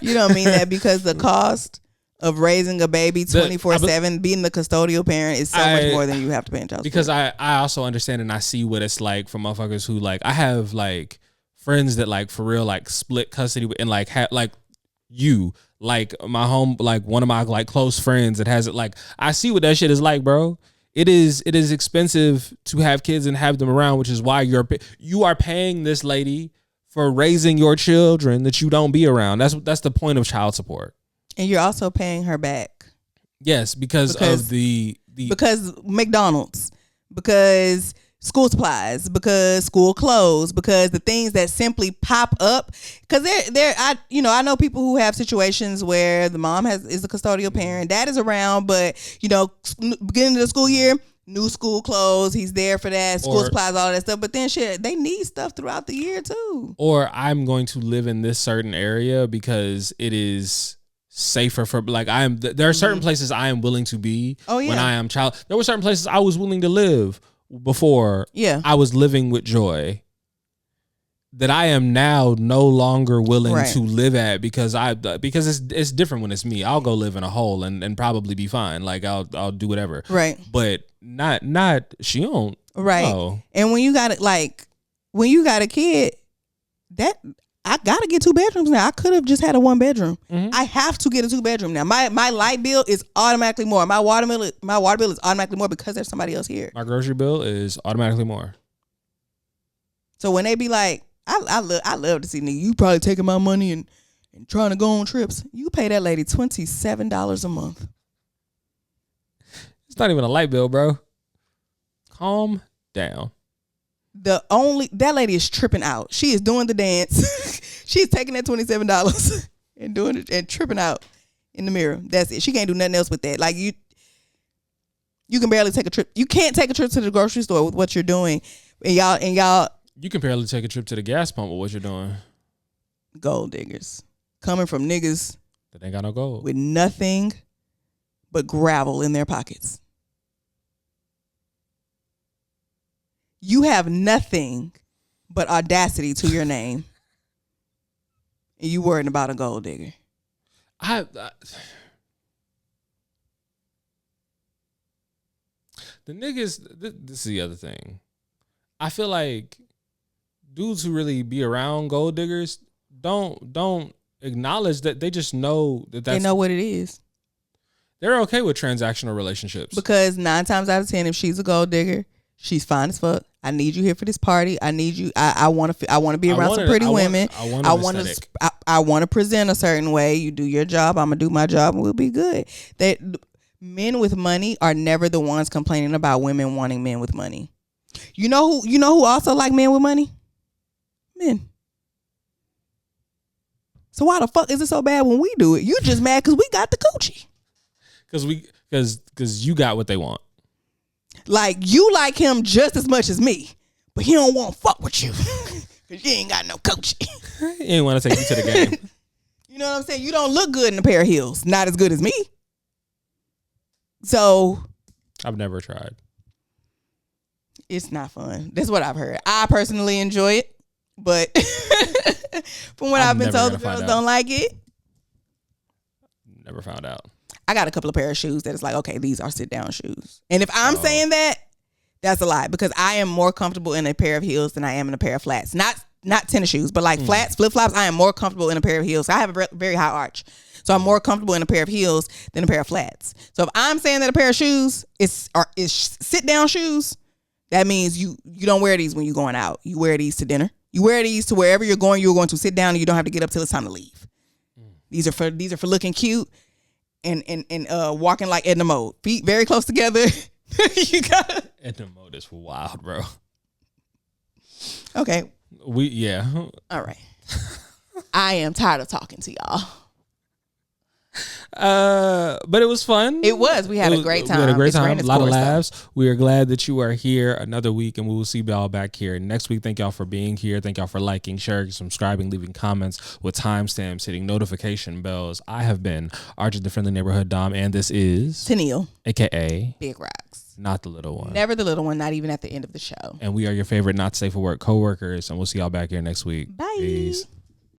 You don't mean that because the cost of raising a baby 24/7, being the custodial parent is so much more than you have to pay in child support. Because I also understand and I see what it's like for motherfuckers who like, I have like friends that like for real like split custody and like like you, like my home, like one of my like close friends that has it. Like, I see what that shit is like, bro. It is expensive to have kids and have them around, which is why you are paying this lady for raising your children that you don't be around. That's the point of child support. And you're also paying her back. Yes, because of the because McDonald's, because school supplies, because school clothes, because the things that simply pop up. Because I know people who have situations where the mom is a custodial parent, dad is around, but beginning of the school year, new school clothes, he's there for that, school supplies, all that stuff. But then they need stuff throughout the year too. Or I'm going to live in this certain area because it is safer for like there are certain places I am willing to be when I am child. There were certain places I was willing to live before I was living with Joy that I am now no longer willing to live at because it's different when it's me. I'll go live in a hole and probably be fine. Like I'll do whatever. Right. But not she don't. Right. No. And when you got a kid, that I gotta get 2 bedrooms now. I could have just had a 1 bedroom. Mm-hmm. I have to get a 2 bedroom now. My light bill is automatically more. My water bill is automatically more because there's somebody else here. My grocery bill is automatically more. So when they be like, I love to see nigga, you probably taking my money and trying to go on trips. You pay that lady $27 a month. It's not even a light bill, bro. Calm down. That lady is tripping out. She is doing the dance. She's taking that $27 and doing it and tripping out in the mirror. That's it. She can't do nothing else with that. Like you can barely take a trip. You can't take a trip to the grocery store with what you're doing. And y'all you can barely take a trip to the gas pump with what you're doing. Gold diggers. Coming from niggas that ain't got no gold. With nothing but gravel in their pockets. You have nothing but audacity to your name. And you worrying about a gold digger. The niggas, this is the other thing. I feel like dudes who really be around gold diggers don't acknowledge that they just know that they know what it is. They're okay with transactional relationships. Because 9 times out of 10, if she's a gold digger, she's fine as fuck. I need you here for this party. I need you. I want to be around some pretty women. I want to present a certain way. You do your job. I'm gonna do my job, and we'll be good. That men with money are never the ones complaining about women wanting men with money. You know who also like men with money? Men. So why the fuck is it so bad when we do it? You just mad because we got the coochie. Because you got what they want. Like, you like him just as much as me, but he don't want to fuck with you because you ain't got no coochie. He ain't want to take you to the game. You know what I'm saying? You don't look good in a pair of heels. Not as good as me. So. I've never tried. It's not fun. That's what I've heard. I personally enjoy it, but from what I've been told, the girls don't like it. Never found out. I got a couple of pair of shoes that is like, okay, these are sit down shoes. And if I'm saying that, that's a lie, because I am more comfortable in a pair of heels than I am in a pair of flats. Not tennis shoes, but like flats, flip flops. I am more comfortable in a pair of heels. I have a very high arch, so I'm more comfortable in a pair of heels than a pair of flats. So if I'm saying that a pair of shoes is sit down shoes, that means you don't wear these when you're going out. You wear these to dinner. You wear these to wherever you're going. You're going to sit down, and you don't have to get up till it's time to leave. These are for looking cute and walking like Edna Mode. Feet very close together. You got Edna Mode is wild, bro. Okay. All right. I am tired of talking to y'all. But it was fun. It was. We had a great time. We had a great time. A lot of laughs. We are glad that you are here another week, and we will see y'all back here next week. Thank y'all for being here. Thank y'all for liking, sharing, subscribing, leaving comments with timestamps, hitting notification bells. I have been RJ the Friendly Neighborhood Dom, and this is Tennille, aka Big Rox. Not the little one. Never the little one, not even at the end of the show. And we are your favorite not safe for work coworkers, and we'll see y'all back here next week. Bye. Peace.